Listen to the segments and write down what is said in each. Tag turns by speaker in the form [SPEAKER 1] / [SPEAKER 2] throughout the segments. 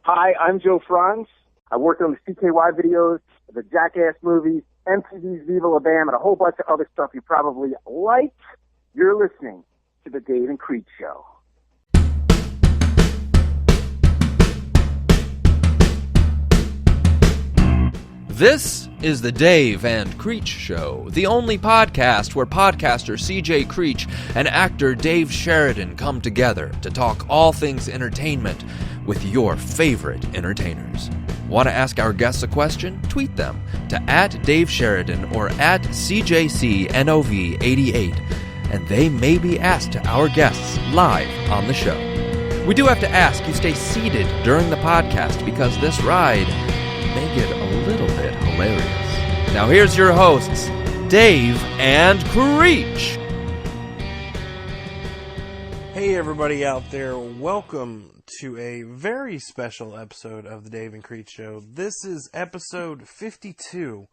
[SPEAKER 1] Hi, I'm Joe Frantz. I worked on the CKY videos, the Jackass movies, MTV's Viva La Bam, and a whole bunch of other stuff you probably like. You're listening to the Dave and Creech Show.
[SPEAKER 2] This is the Dave and Creech Show, the only podcast where podcaster CJ Creech and actor Dave Sheridan come together to talk all things entertainment with your favorite entertainers. Want to ask our guests a question? Tweet them to @DaveSheridan or @CJCNOV88, and they may be asked to our guests live on the show. We do have to ask you stay seated during the podcast because this ride may get a little bit hilarious. Now here's your hosts, Dave and Creech.
[SPEAKER 3] Hey everybody out there, welcome to a very special episode of the Dave and Creech Show. This is episode 52.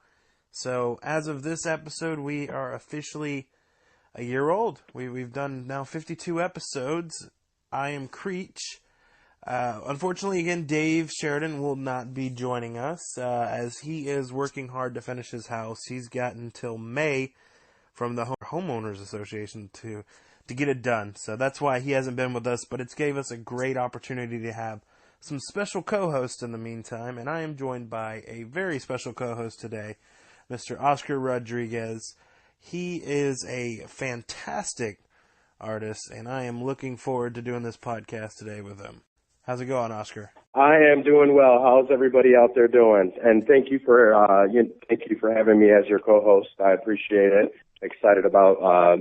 [SPEAKER 3] So as of this episode, we are officially a year old. We've done now 52 episodes. I am Creech. Unfortunately, again, Dave Sheridan will not be joining us as he is working hard to finish his house. He's got until May from the Homeowners Association to get it done. So that's why he hasn't been with us, but it's gave us a great opportunity to have some special co-hosts in the meantime, and I am joined by a very special co-host today, Mr. Oscar Rodriguez. He is a fantastic artist, and I am looking forward to doing this podcast today with him. How's it going, Oscar?
[SPEAKER 4] I am doing well. How's everybody out there doing? And thank you for having me as your co-host. I appreciate it. Excited about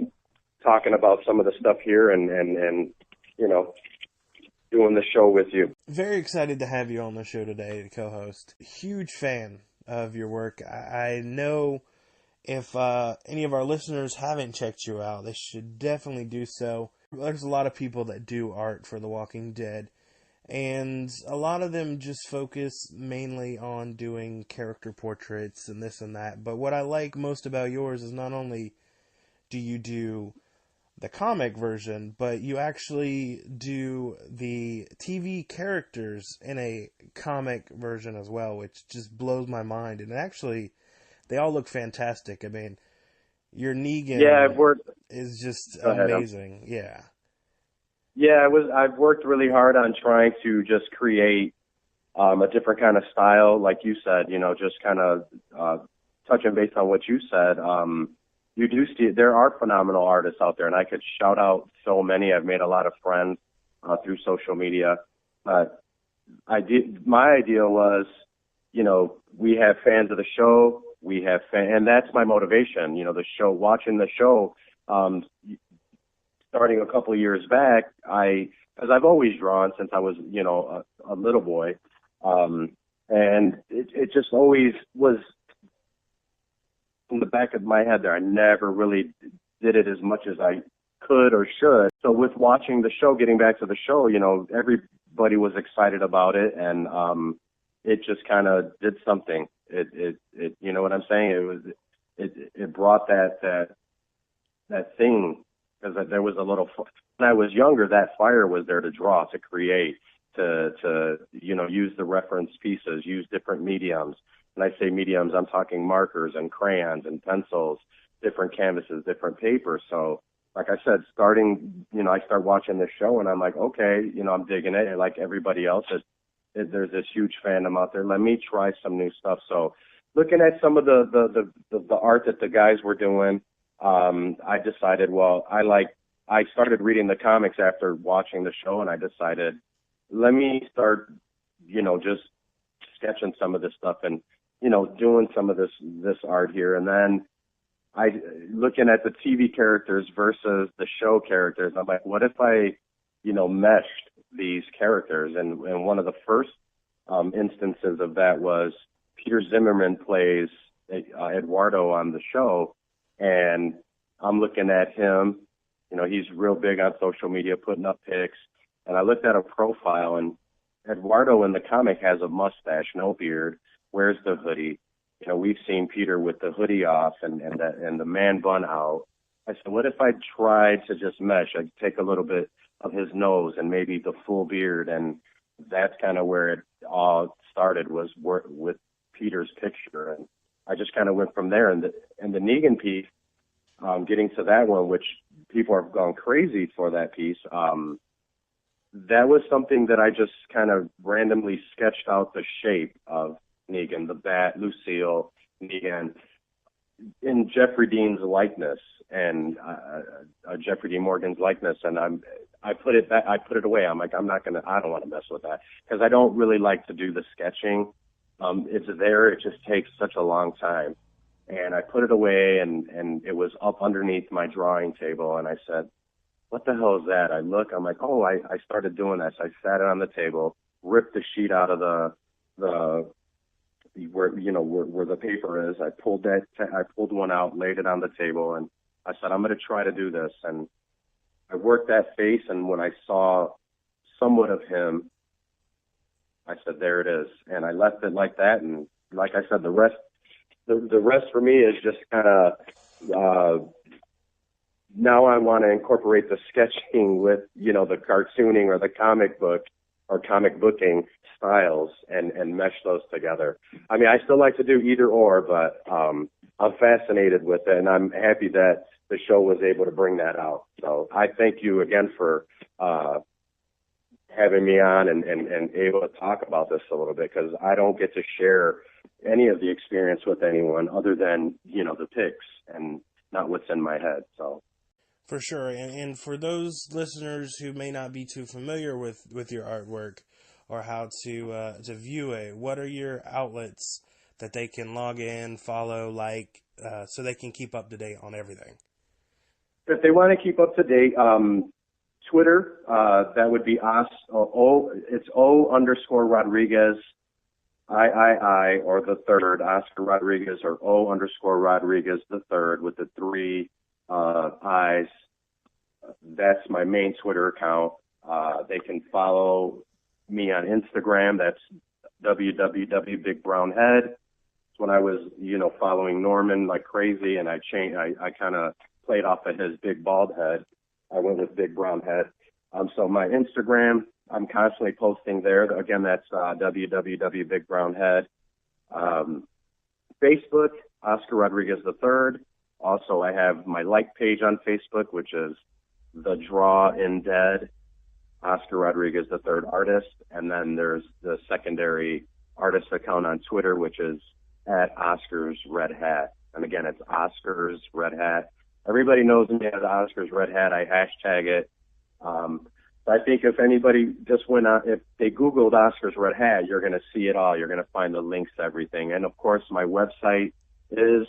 [SPEAKER 4] talking about some of the stuff here and you know, doing the show with you.
[SPEAKER 3] Very excited to have you on the show today to co-host. Huge fan of your work. I know if any of our listeners haven't checked you out, they should definitely do so. There's a lot of people that do art for The Walking Dead, and a lot of them just focus mainly on doing character portraits and this and that. But what I like most about yours is not only do you do the comic version, but you actually do the TV characters in a comic version as well, which just blows my mind. And actually, they all look fantastic. I mean, your Negan is just amazing.
[SPEAKER 4] I've worked really hard on trying to just create a different kind of style, like you said, you know, just kind of touching base on what you said. You do see there are phenomenal artists out there, and I could shout out so many. I've made a lot of friends through social media. My ideal was, you know, we have fans of the show, and that's my motivation. You know, watching the show. Starting a couple of years back, because I've always drawn since I was, you know, a little boy, and it just always was in the back of my head there. I never really did it as much as I could or should. So with watching the show, getting back to the show, you know, everybody was excited about it, and it just kind of did something. It you know what I'm saying? It brought that thing. Because there was a little, when I was younger, that fire was there to draw, to create, to you know, use the reference pieces, use different mediums. When I say mediums, I'm talking markers and crayons and pencils, different canvases, different papers. So, like I said, I start watching this show and I'm like, okay, you know, I'm digging it. And like everybody else, there's this huge fandom out there. Let me try some new stuff. So, looking at some of the art that the guys were doing, I decided, I started reading the comics after watching the show, and I decided, let me start, you know, just sketching some of this stuff and, you know, doing some of this art here. And then looking at the TV characters versus the show characters, I'm like, what if I, you know, meshed these characters? And one of the first instances of that was Peter Zimmerman plays Eduardo on the show. And I'm looking at him, you know, he's real big on social media, putting up pics. And I looked at a profile, and Eduardo in the comic has a mustache, no beard, wears the hoodie. You know, we've seen Peter with the hoodie off and the man bun out. I said, what if I tried to just mesh? I'd take a little bit of his nose and maybe the full beard and that's kind of where it all started, was with Peter's picture. And I just kind of went from there. And the Negan piece, getting to that one, which people have gone crazy for that piece, that was something that I just kind of randomly sketched out the shape of Negan, the bat, Lucille, Negan, in Jeffrey Dean's likeness and Jeffrey Dean Morgan's likeness. And I put it away. I'm like, I don't want to mess with that, because I don't really like to do the sketching. It's there. It just takes such a long time. And I put it away, and it was up underneath my drawing table. And I said, what the hell is that? I'm like, oh, I started doing this. I sat it on the table, ripped the sheet out of where the paper is. I pulled one out, laid it on the table, and I said, I'm going to try to do this. And I worked that face, and when I saw somewhat of him, I said, there it is. And I left it like that. And like I said, the rest for me is just kind of, now I want to incorporate the sketching with, the cartooning or the comic book or comic booking styles and mesh those together. I mean, I still like to do either or, but I'm fascinated with it, and I'm happy that the show was able to bring that out. So I thank you again for having me on and able to talk about this a little bit, because I don't get to share any of the experience with anyone other than, the pics and not what's in my head. So.
[SPEAKER 3] For sure. And for those listeners who may not be too familiar with your artwork or how to view it, what are your outlets that they can log in, follow, so they can keep up to date on everything?
[SPEAKER 4] If they want to keep up to date, Twitter, that would be it's O_Rodriguez, III, or the third, Oscar Rodriguez, or O_Rodriguez the third with the 3 I's. That's my main Twitter account. They can follow me on Instagram. That's www.bigbrownhead. When I was, following Norman like crazy, and I kind of played off of his big bald head. I went with Big Brown Head. So my Instagram, I'm constantly posting there. Again, that's www.bigbrownhead. Facebook, Oscar Rodriguez III. Also, I have my page on Facebook, which is The Draw in Dead, Oscar Rodriguez III artist. And then there's the secondary artist account on Twitter, which is at Oscar's Red Hat. And again, it's Oscar's Red Hat. Everybody knows me as Oscar's Red Hat. I hashtag it. I think if anybody just went on, if they Googled Oscar's Red Hat, you're going to see it all. You're going to find the links to everything. And of course, my website is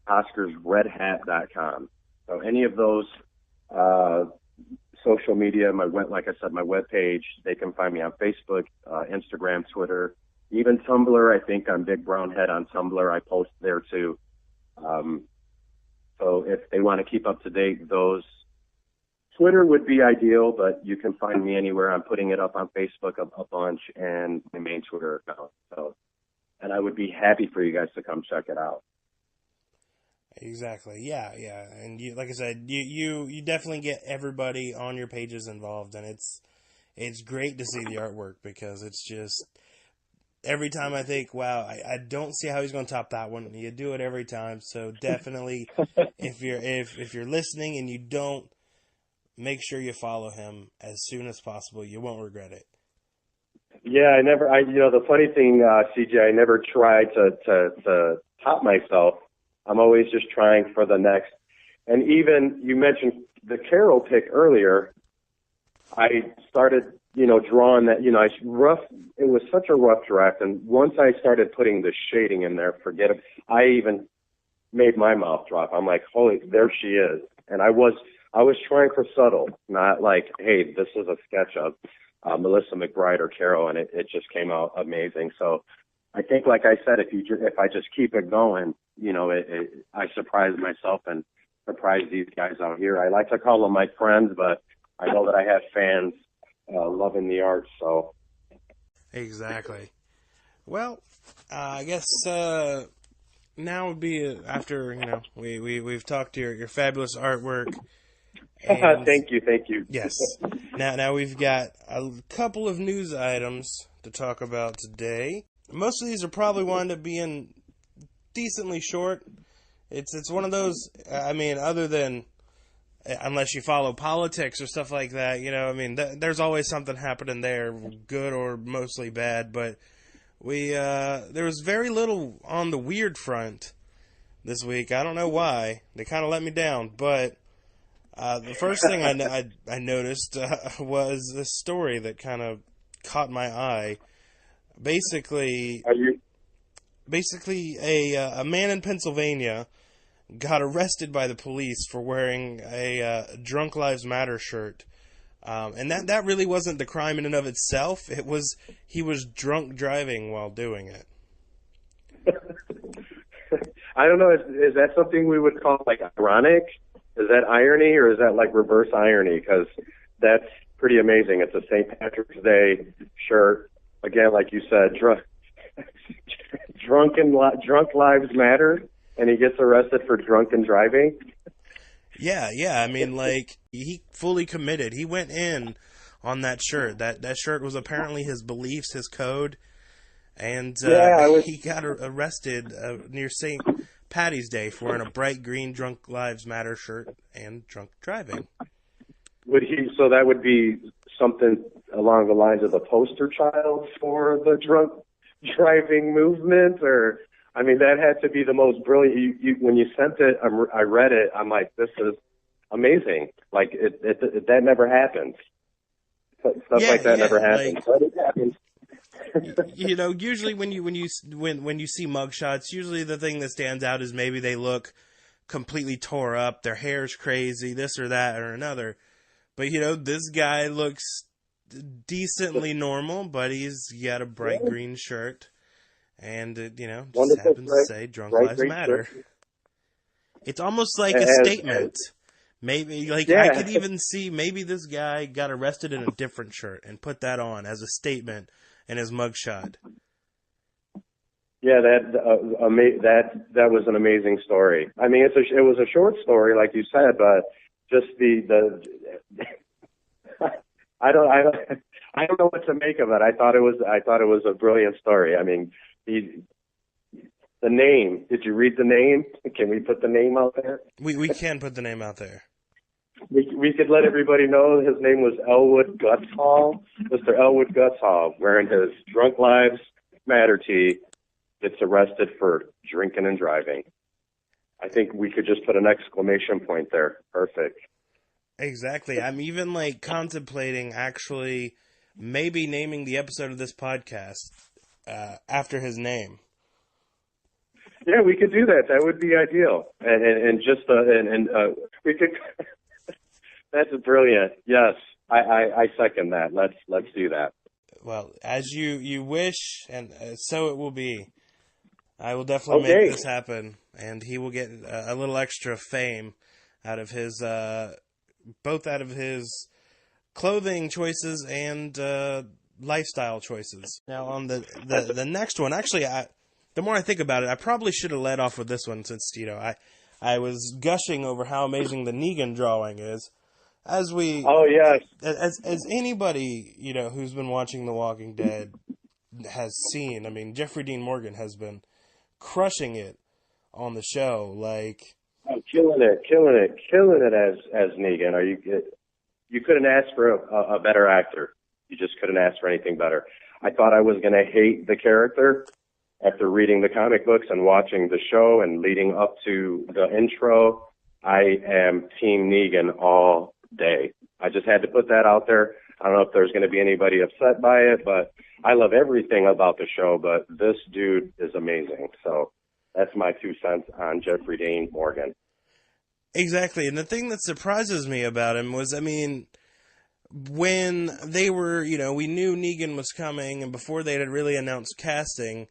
[SPEAKER 4] oscarsredhat.com. So any of those social media, like I said, my webpage, they can find me on Facebook, Instagram, Twitter, even Tumblr. I think I'm Big Brown Head on Tumblr. I post there too. So if they want to keep up to date, those Twitter would be ideal, but you can find me anywhere. I'm putting it up on Facebook a bunch, and my main Twitter account. So, and I would be happy for you guys to come check it out.
[SPEAKER 3] Exactly. Yeah. And you, like I said, you definitely get everybody on your pages involved, and it's great to see the artwork, because it's just every time I think, wow, I don't see how he's going to top that one. You do it every time. So definitely, if you're listening and you don't, make sure you follow him as soon as possible. You won't regret it.
[SPEAKER 4] Yeah, the funny thing, CJ, I never tried to top myself. I'm always just trying for the next. And even you mentioned the Carol pick earlier. I started, drawing that, it was such a rough draft. And once I started putting the shading in there, forget it. I even made my mouth drop. I'm like, holy, there she is. And I was trying for subtle, not like, hey, this is a sketch of Melissa McBride or Carol, and it just came out amazing. So I think, like I said, if I just keep it going, I surprise myself and surprise these guys out here. I like to call them my friends, but I know that I have fans loving the art. So
[SPEAKER 3] exactly. Well, I guess now would be after we've talked to your fabulous artwork. And
[SPEAKER 4] Thank you.
[SPEAKER 3] yes. Now we've got a couple of news items to talk about today. Most of these are probably wind up being decently short. It's one of those, I mean, other than, unless you follow politics or stuff like that, you know, I mean, there's always something happening there, good or mostly bad, but there was very little on the weird front this week. I don't know why. They kind of let me down, but the first thing I noticed was this story that kind of caught my eye. Basically, a man in Pennsylvania got arrested by the police for wearing a Drunk Lives Matter shirt. And that really wasn't the crime in and of itself. He was drunk driving while doing it.
[SPEAKER 4] I don't know. Is that something we would call like ironic? Is that irony or is that like reverse irony? Because that's pretty amazing. It's a St. Patrick's Day shirt. Again, like you said, drunk lives matter, and he gets arrested for drunken driving.
[SPEAKER 3] Yeah. I mean, like, he fully committed. He went in on that shirt. That shirt was apparently his beliefs, his code. And he got arrested near St. Patty's Day for wearing a bright green Drunk Lives Matter shirt and drunk driving.
[SPEAKER 4] So that would be something along the lines of the poster child for the drunk driving movement? Or, I mean, that had to be the most brilliant. When you sent it, I read it, I'm like, this is amazing. Like, that never happens. Stuff like that never happens.
[SPEAKER 3] Like,
[SPEAKER 4] but it happens.
[SPEAKER 3] You know, usually when you see mugshots, usually the thing that stands out is maybe they look completely tore up, their hair's crazy, this or that or another. But you know, this guy looks decently normal, but he's got a bright green shirt, and you know, just happens to say "Drunk Lives Matter." Shirt. It's almost like a statement. Maybe, like, I could even see maybe this guy got arrested in a different shirt and put that on as a statement in his mugshot.
[SPEAKER 4] Yeah, that was an amazing story. I mean, it was a short story, like you said, but just the I don't know what to make of it. I thought it was a brilliant story. I mean, the name. Did you read the name? Can we put the name out there?
[SPEAKER 3] We can put the name out there.
[SPEAKER 4] We could let everybody know his name was Elwood Gutshall. Mr. Elwood Gutshall, wearing his Drunk Lives Matter tee, gets arrested for drinking and driving. I think we could just put an exclamation point there. Perfect.
[SPEAKER 3] Exactly. I'm even like contemplating actually maybe naming the episode of this podcast after his name.
[SPEAKER 4] Yeah, we could do that. That would be ideal. And we could. That's brilliant. Yes, I second that. Let's do that.
[SPEAKER 3] Well, as you wish, and so it will be. I will definitely make this happen, and he will get a little extra fame out of his both out of his clothing choices and lifestyle choices. Now, on the next one, actually, the more I think about it, I probably should have led off with this one since, you know, I was gushing over how amazing the Negan drawing is. As anybody, you know, who's been watching The Walking Dead has seen, I mean, Jeffrey Dean Morgan has been crushing it on the show, like
[SPEAKER 4] killing it as Negan. You couldn't ask for a better actor. You just couldn't ask for anything better. I thought I was going to hate the character after reading the comic books and watching the show and leading up to the intro. I am Team Negan all day. I just had to put that out there. I don't know if there's going to be anybody upset by it, but I love everything about the show, but this dude is amazing. So that's my 2 cents on Jeffrey Dean Morgan.
[SPEAKER 3] Exactly. And the thing that surprises me about him was, I mean, when they were, you know, we knew Negan was coming, and before they had really announced casting,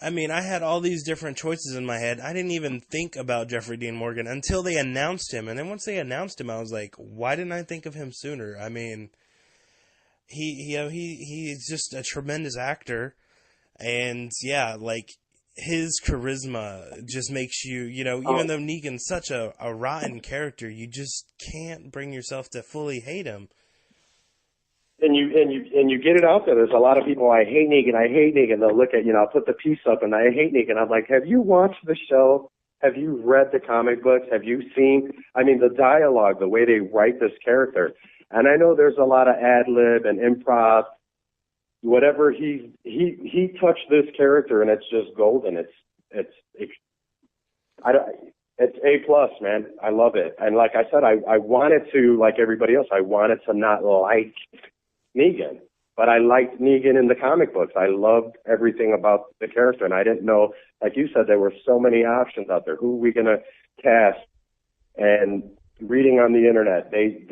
[SPEAKER 3] I mean, I had all these different choices in my head. I didn't even think about Jeffrey Dean Morgan until they announced him. And then once they announced him, I was like, why didn't I think of him sooner? I mean, he's just a tremendous actor. And yeah, like, his charisma just makes you, even though Negan's such a rotten character, you just can't bring yourself to fully hate him.
[SPEAKER 4] And you get it out there. There's a lot of people, I hate Negan. They'll look at, I'll put the piece up and I hate Negan. I'm like, have you watched the show? Have you read the comic books? Have you seen, the dialogue, the way they write this character? And I know there's a lot of ad-lib and improv. Whatever he touched this character and it's just golden. It's A+, man. I love it. And like I said, I wanted to, like everybody else, I wanted to not like Negan, but I liked Negan in the comic books. I loved everything about the character, and I didn't know, like you said, there were so many options out there. Who are we going to cast? And reading on the internet, they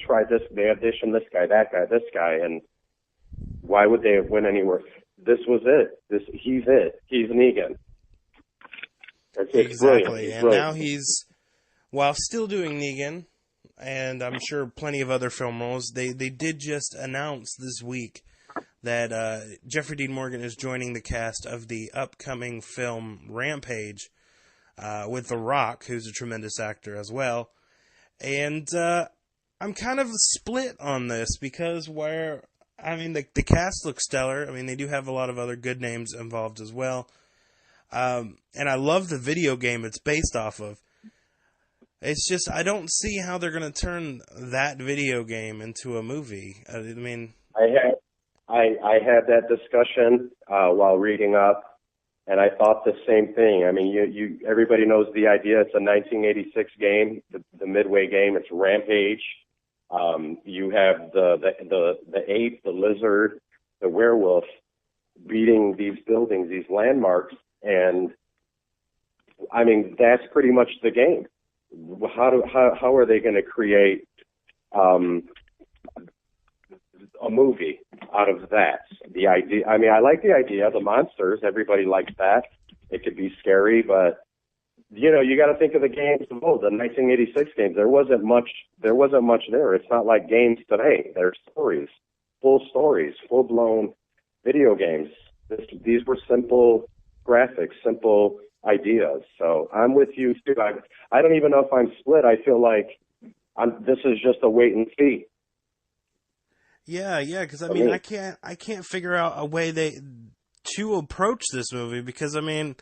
[SPEAKER 4] tried this, they auditioned this guy, that guy, this guy, and why would they have went anywhere? This was it. He's it. He's Negan.
[SPEAKER 3] Exactly, and now he's, while still doing Negan, and I'm sure plenty of other film roles, they did just announce this week that Jeffrey Dean Morgan is joining the cast of the upcoming film Rampage with The Rock, who's a tremendous actor as well. And I'm kind of split on this because the cast looks stellar. They do have a lot of other good names involved as well. And I love the video game it's based off of. It's just, I don't see how they're going to turn that video game into a movie. I had that discussion while reading up, and I thought the same thing. Everybody knows the idea. It's a 1986 game, the Midway game. It's Rampage. You have the ape, the lizard, the werewolf beating these buildings, these landmarks, and that's pretty much the game. How are they going to create a movie out of that? The idea. I like the idea. The monsters. Everybody likes that. It could be scary, but you got to think of the games of old. The 1986 games. There wasn't much there. It's not like games today. They're stories, full blown video games. These were simple graphics, simple ideas. So I'm with you too. I don't even know if I'm split. I feel like this is just a wait and see. Yeah, because I can't figure out a way to approach this movie because they've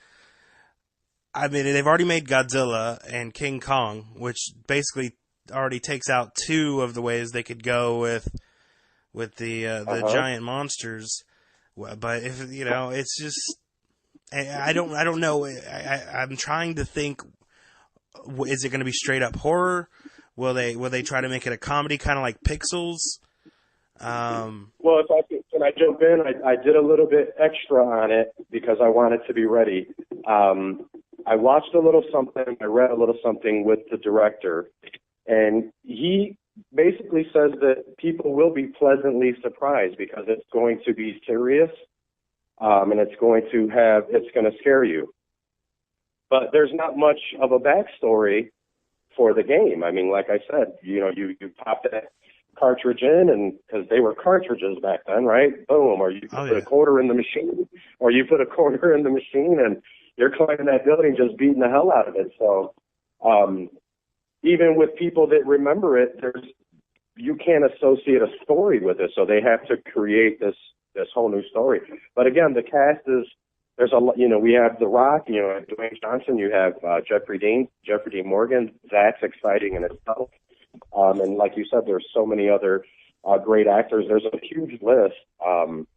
[SPEAKER 3] already made Godzilla and King Kong, which basically already takes out two of the ways they could go with the giant monsters. But if it's just. I don't know. I'm trying to think. Is it going to be straight up horror? Will they try to make it a comedy, kind of like Pixels?
[SPEAKER 4] Well, can I jump in? I did a little bit extra on it because I wanted to be ready. I watched a little something. I read a little something with the director, and he basically says that people will be pleasantly surprised because it's going to be serious. And it's going to scare you. But there's not much of a backstory for the game. Like I said, you pop that cartridge in, and because they were cartridges back then, right? Boom. Or you put a quarter in the machine, and you're climbing that building just beating the hell out of it. So even with people that remember it, you can't associate a story with it. So they have to create this whole new story. But again, the cast there's a lot, we have The Rock, Dwayne Johnson, you have Jeffrey Dean Morgan. That's exciting in itself. And like you said, there's so many other great actors. There's a huge list. I'm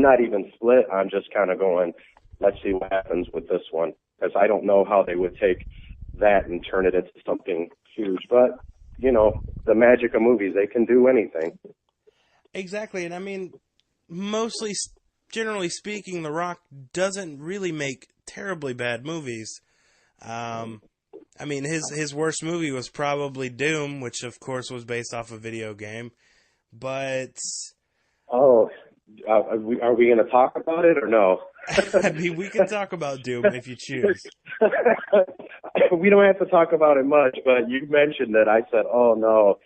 [SPEAKER 4] not even split. I'm just kind of going, let's see what happens with this one, because I don't know how they would take that and turn it into something huge. But, the magic of movies, they can do anything.
[SPEAKER 3] Exactly, and mostly, generally speaking, The Rock doesn't really make terribly bad movies. His worst movie was probably Doom, which of course was based off a video game. But
[SPEAKER 4] are we going to talk about it or no?
[SPEAKER 3] We can talk about Doom if you choose.
[SPEAKER 4] We don't have to talk about it much, but you mentioned it. I said, oh no.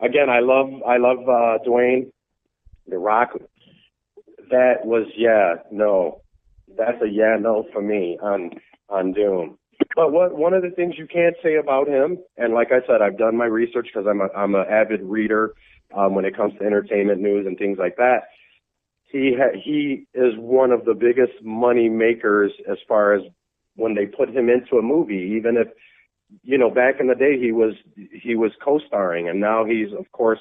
[SPEAKER 4] Again, I love Dwayne, The Rock. That was, no. that's a yeah no for me on Doom. But one of the things you can't say about him, and like I said, I've done my research because I'm an avid reader when it comes to entertainment news and things like that. He is one of the biggest money makers as far as when they put him into a movie. Even if, you know, back in the day he was co-starring, and now he's of course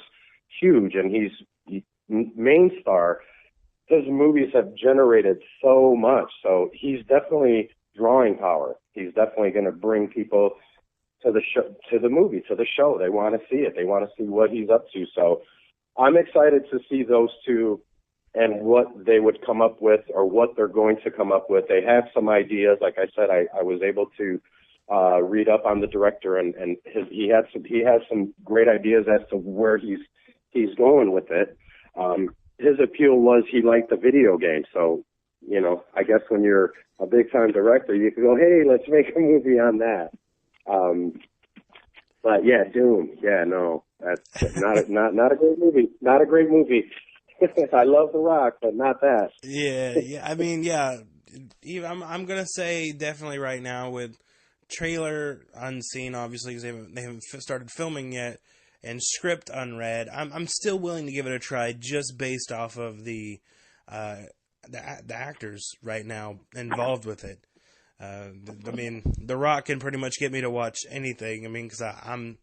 [SPEAKER 4] huge and he's main star. His movies have generated so much, so he's definitely drawing power. He's definitely going to bring people to the show, to the movie, to the show. They want to see it. They want to see what he's up to. So I'm excited to see those two and what they would come up with, or what they're going to come up with. They have some ideas. Like I said, I was able to read up on the director, and he has some great ideas as to where he's going with it. His appeal was he liked the video game. So, you know, I guess when you're a big time director, you can go, hey, let's make a movie on that. But yeah, Doom. Yeah, no, that's not a great movie. Not a great movie. I love The Rock, but not that.
[SPEAKER 3] Yeah. I mean, yeah. I'm gonna say definitely right now with trailer unseen, obviously, because they haven't started filming yet, and script unread. I'm still willing to give it a try, just based off of the actors right now involved with it. I mean, The Rock can pretty much get me to watch anything. I mean, because I'm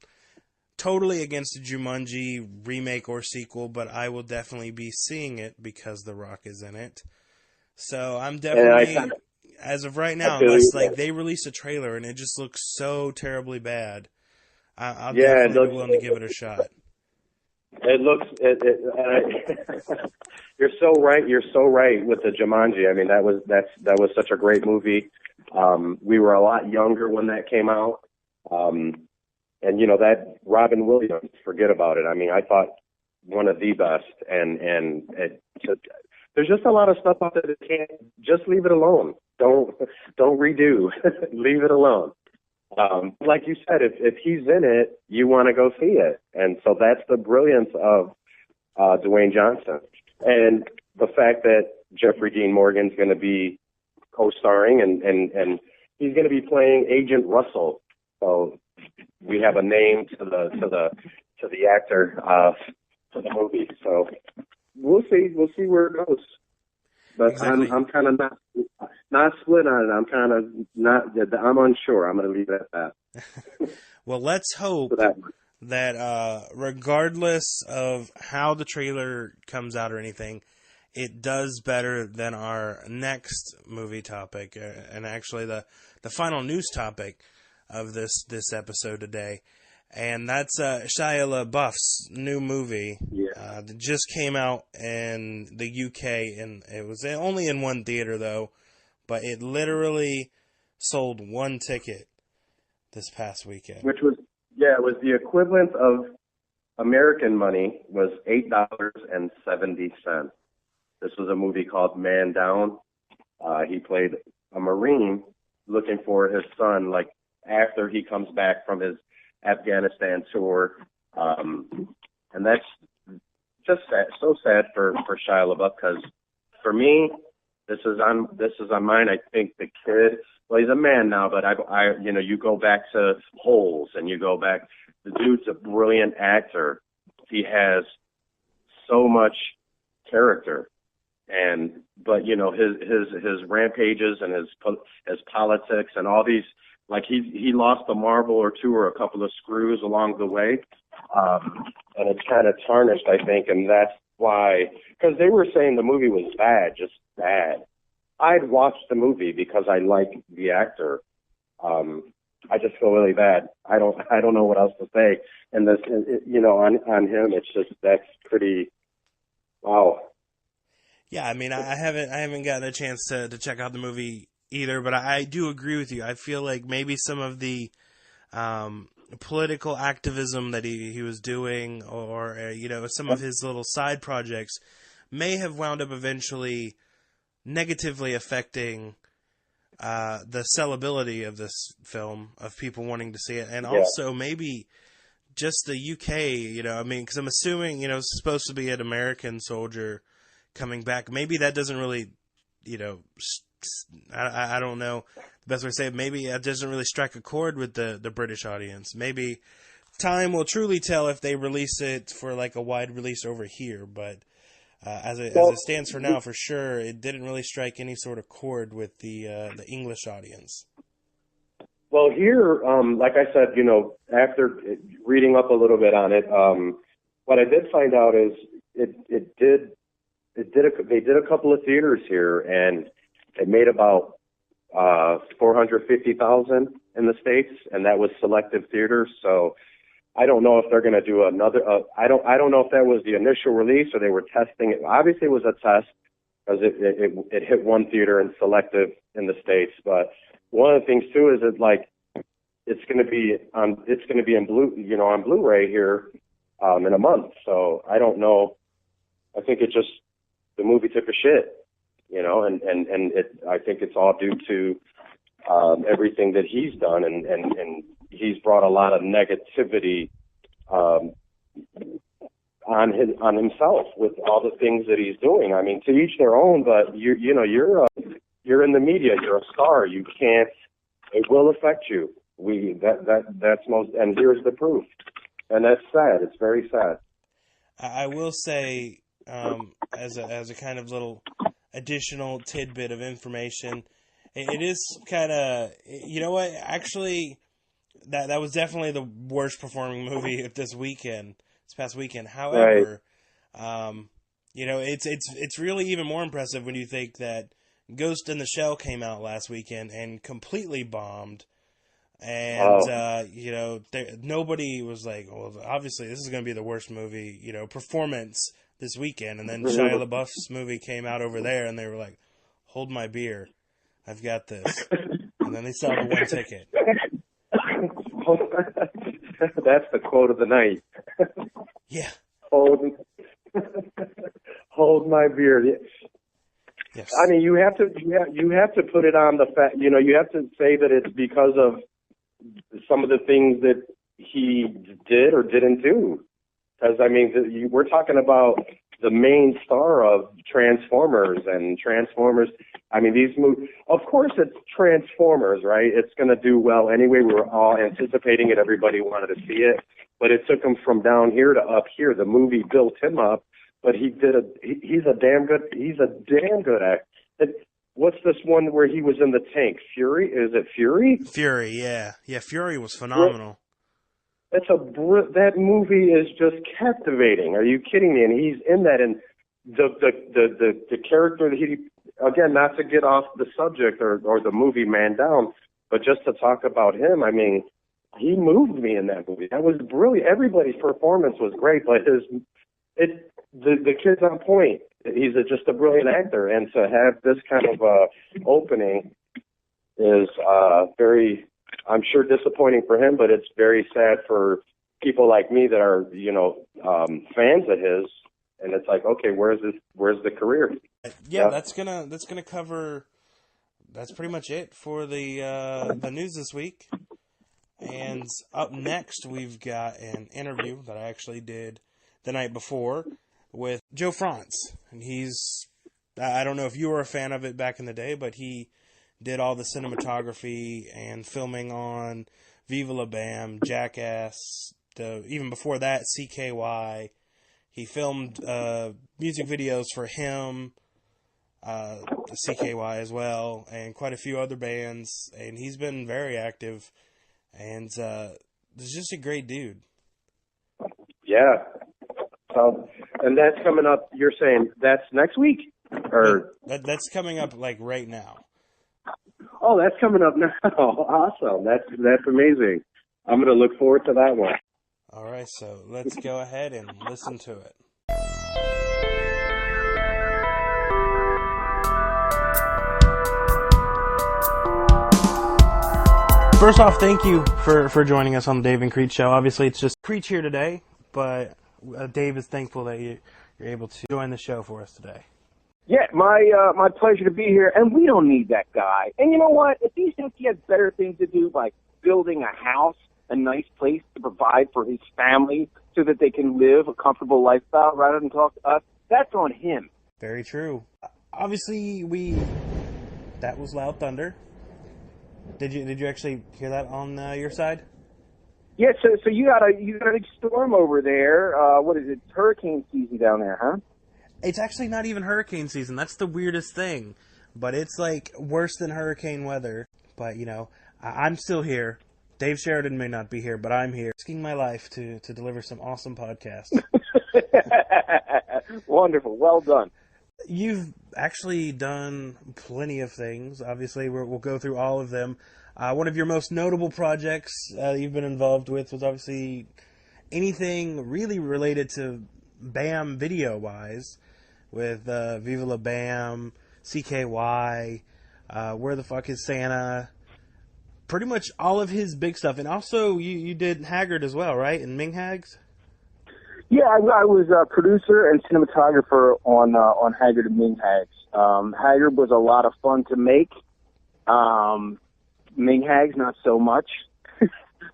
[SPEAKER 3] totally against a Jumanji remake or sequel, but I will definitely be seeing it because The Rock is in it. So I'm definitely, as of right now, unless like they release a trailer and it just looks so terribly bad, I'll definitely be willing to give it a shot.
[SPEAKER 4] It looks. You're so right. You're so right with the Jumanji. I mean, that was such a great movie. We were a lot younger when that came out, and you know that Robin Williams. Forget about it. I mean, I thought one of the best. And there's just a lot of stuff out there that can't. Just leave it alone. Don't redo. Leave it alone. Like you said, if he's in it, you want to go see it. And so that's the brilliance of Dwayne Johnson. And the fact that Jeffrey Dean Morgan's going to be co-starring and he's going to be playing Agent Russell. So we have a name to the actor for the movie. So we'll see where it goes. But exactly. I'm kind of not split on it. I'm kind of not. I'm unsure. I'm going to leave it at that.
[SPEAKER 3] Well, let's hope that regardless of how the trailer comes out or anything, it does better than our next movie topic, and actually the final news topic of this episode today. And that's Shia LaBeouf's new movie that just came out in the UK, and it was only in one theater though, but it literally sold one ticket this past weekend.
[SPEAKER 4] Which was it was the equivalent of American money was $8.70. This was a movie called Man Down. He played a Marine looking for his son, like after he comes back from his Afghanistan tour, and that's just sad, so sad for Shia LaBeouf, because for me, this is on mine. I think the kid, well, he's a man now, but I you go back to Holes, and you go back. The dude's a brilliant actor. He has so much character, but his rampages and his politics and all these. Like he lost a marble or two or a couple of screws along the way, and it's kind of tarnished, I think, and that's why. Because they were saying the movie was bad, just bad. I'd watch the movie because I like the actor. I just feel really bad. I don't know what else to say. And this, on him, it's just that's pretty. Wow.
[SPEAKER 3] Yeah, I mean, I haven't gotten a chance to check out the movie either, but I do agree with you. I feel like maybe some of the political activism that he was doing, or some of his little side projects, may have wound up eventually negatively affecting the sellability of this film, of people wanting to see it, and also maybe just the UK. I mean, because I'm assuming it's supposed to be an American soldier coming back. Maybe that doesn't really I don't know the best way to say it. Maybe it doesn't really strike a chord with the British audience. Maybe time will truly tell if they release it for like a wide release over here. But as it stands for now, for sure, it didn't really strike any sort of chord with the English audience.
[SPEAKER 4] Well, here, like I said, after reading up a little bit on it, what I did find out is they did a couple of theaters here, and it made about $450,000 in the States, and that was selective theaters. So I don't know if they're going to do another. I don't know if that was the initial release or they were testing it. Obviously, it was a test because it hit one theater in selective in the States. But one of the things too is that like it's going to be in on Blu-ray here in a month. So I don't know. I think the movie took a shit, and I think it's all due to everything that he's done, and he's brought a lot of negativity on himself with all the things that he's doing. I mean, to each their own, but you're in the media, you're a star. You can't. It will affect you. That's most, and here's the proof, and that's sad. It's very sad.
[SPEAKER 3] I will say, as a kind of little additional tidbit of information, it is kind of, you know what, actually, that was definitely the worst performing movie of this past weekend. However, right. It's really even more impressive when you think that Ghost in the Shell came out last weekend and completely bombed. And, nobody was like, well, obviously this is going to be the worst movie, performance this weekend. And then Shia LaBeouf's movie came out over there and they were like, hold my beer. I've got this. And then they sold one ticket.
[SPEAKER 4] That's the quote of the night.
[SPEAKER 3] Yeah.
[SPEAKER 4] Hold my beer.
[SPEAKER 3] Yes.
[SPEAKER 4] I mean, you have to put it on the fact. You have to say that it's because of some of the things that he did or didn't do. Because I mean, we're talking about the main star of Transformers. I mean, these movies. Of course, it's Transformers, right? It's going to do well anyway. We were all anticipating it. Everybody wanted to see it, but it took him from down here to up here. The movie built him up, but he's a damn good actor. What's this one where he was in the tank? Fury? Is it Fury?
[SPEAKER 3] Fury, yeah. Yeah, Fury was phenomenal.
[SPEAKER 4] That movie is just captivating. Are you kidding me? And he's in that, and the character that he, again, not to get off the subject or the movie Man Down, but just to talk about him, I mean, he moved me in that movie. That was brilliant. Everybody's performance was great, but the kid's on point. He's just a brilliant actor, and to have this kind of opening is very, I'm sure, disappointing for him, but it's very sad for people like me that are, fans of his, and it's like, okay, where's the career?
[SPEAKER 3] Yeah, that's gonna cover. That's pretty much it for the news this week. And up next, we've got an interview that I actually did the night before with Joe Frantz. And I don't know if you were a fan of it back in the day, but he did all the cinematography and filming on Viva La Bam, Jackass, even before that, CKY. He filmed music videos for him, CKY as well, and quite a few other bands. And he's been very active, and he's just a great dude.
[SPEAKER 4] Yeah. And that's coming up, you're saying that's next week? Or
[SPEAKER 3] that's coming up like right now.
[SPEAKER 4] Oh, that's coming up now. Awesome. That's amazing. I'm going to look forward to that one.
[SPEAKER 3] All right, so let's go ahead and listen to it. First off, thank you for joining us on the Dave and Creech Show. Obviously, it's just Creech here today, but Dave is thankful that you're able to join the show for us today.
[SPEAKER 1] Yeah, my pleasure to be here, and we don't need that guy. And you know what? If he thinks he has better things to do, like building a house, a nice place to provide for his family so that they can live a comfortable lifestyle rather than talk to us, that's on him.
[SPEAKER 3] Very true. Obviously, we That was loud thunder. Did you actually hear that on your side?
[SPEAKER 1] Yeah, so you got a big storm over there. What is it? Hurricane season down there, huh?
[SPEAKER 3] It's actually not even hurricane season. That's the weirdest thing. But it's like worse than hurricane weather. But, you know, I'm still here. Dave Sheridan may not be here, but I'm here, risking my life to deliver some awesome podcasts.
[SPEAKER 1] Wonderful. Well done.
[SPEAKER 3] You've actually done plenty of things. Obviously, we'll go through all of them. One of your most notable projects you've been involved with was obviously anything really related to BAM video-wise, with Viva La Bam, CKY, Where the Fuck is Santa, pretty much all of his big stuff. And also, you did Haggard as well, right? And Ming Hags?
[SPEAKER 1] Yeah, I was a producer and cinematographer on Haggard and Ming Hags. Haggard was a lot of fun to make. Ming Hags, not so much.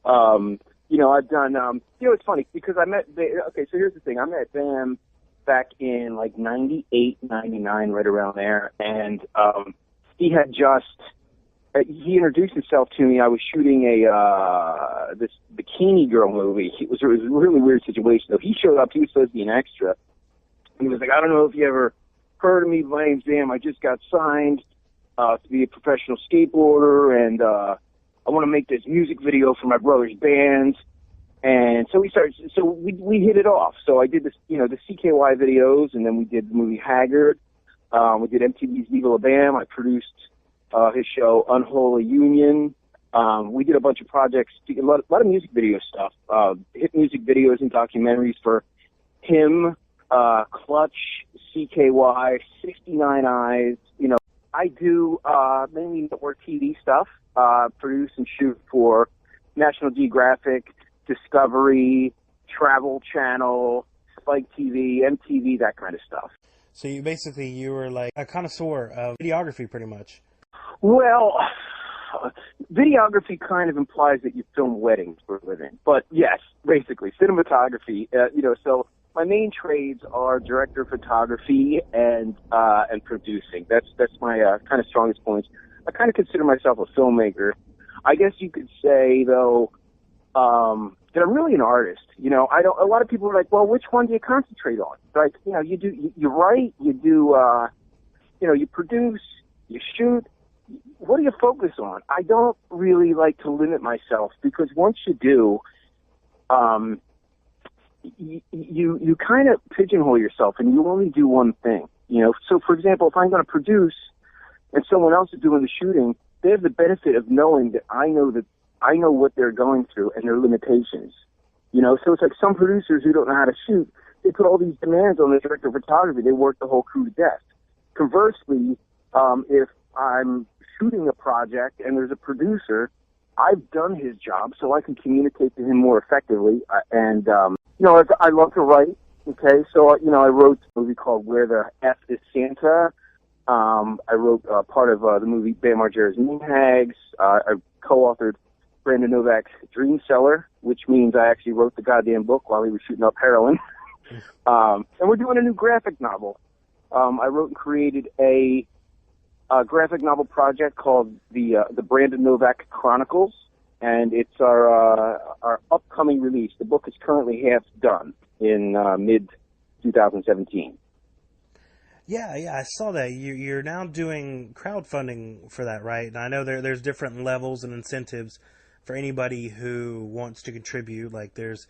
[SPEAKER 1] You know, I've done, you know, it's funny because so here's the thing. I met BAM back in like 98, 99, right around there. And, he had he introduced himself to me. I was shooting this Bikini Girl movie. It was a really weird situation, though. He showed up. He was supposed to be an extra. He was like, I don't know if you ever heard of me. My name's Sam. I just got signed to be a professional skateboarder, and I want to make this music video for my brother's band. And so we hit it off. So I did this, you know, the CKY videos, and then we did the movie Haggard. We did MTV's Viva La Bam. I produced his show Unholy Union. We did a bunch of projects, a lot of music video stuff, hit music videos and documentaries for him, Clutch, CKY, 69 Eyes. You know, I do mainly network TV stuff, produce and shoot for National Geographic, Discovery, Travel Channel, Spike TV, MTV, that kind of stuff.
[SPEAKER 3] So you were like a connoisseur of videography, pretty much.
[SPEAKER 1] Well, videography kind of implies that you film weddings for a living. But yes, basically, cinematography, you know, so my main trades are director of photography and producing. That's my kind of strongest points. I kind of consider myself a filmmaker. I guess you could say, though, that I'm really an artist. You know, a lot of people are like, well, which one do you concentrate on? Like, you know, you write, you do, you know, you produce, you shoot. What do you focus on? I don't really like to limit myself because once you do, you kind of pigeonhole yourself and you only do one thing. You know, so for example, if I'm going to produce and someone else is doing the shooting, they have the benefit of knowing that I know what they're going through and their limitations. You know, so it's like some producers who don't know how to shoot, they put all these demands on the director of photography. They work the whole crew to death. Conversely, if I'm shooting a project and there's a producer, I've done his job so I can communicate to him more effectively. You know, I love to write. Okay, so, you know, I wrote a movie called Where the F is Santa. I wrote part of the movie Bam Margera's Ming Hags. I co-authored Brandon Novak's Dream Seller, which means I actually wrote the goddamn book while he was shooting up heroin. And we're doing a new graphic novel. I wrote and created a graphic novel project called the Brandon Novak Chronicles, and it's our upcoming release. The book is currently half done in mid-2017.
[SPEAKER 3] Yeah, I saw that. You're now doing crowdfunding for that, right? And I know there's different levels and incentives for anybody who wants to contribute. Like there's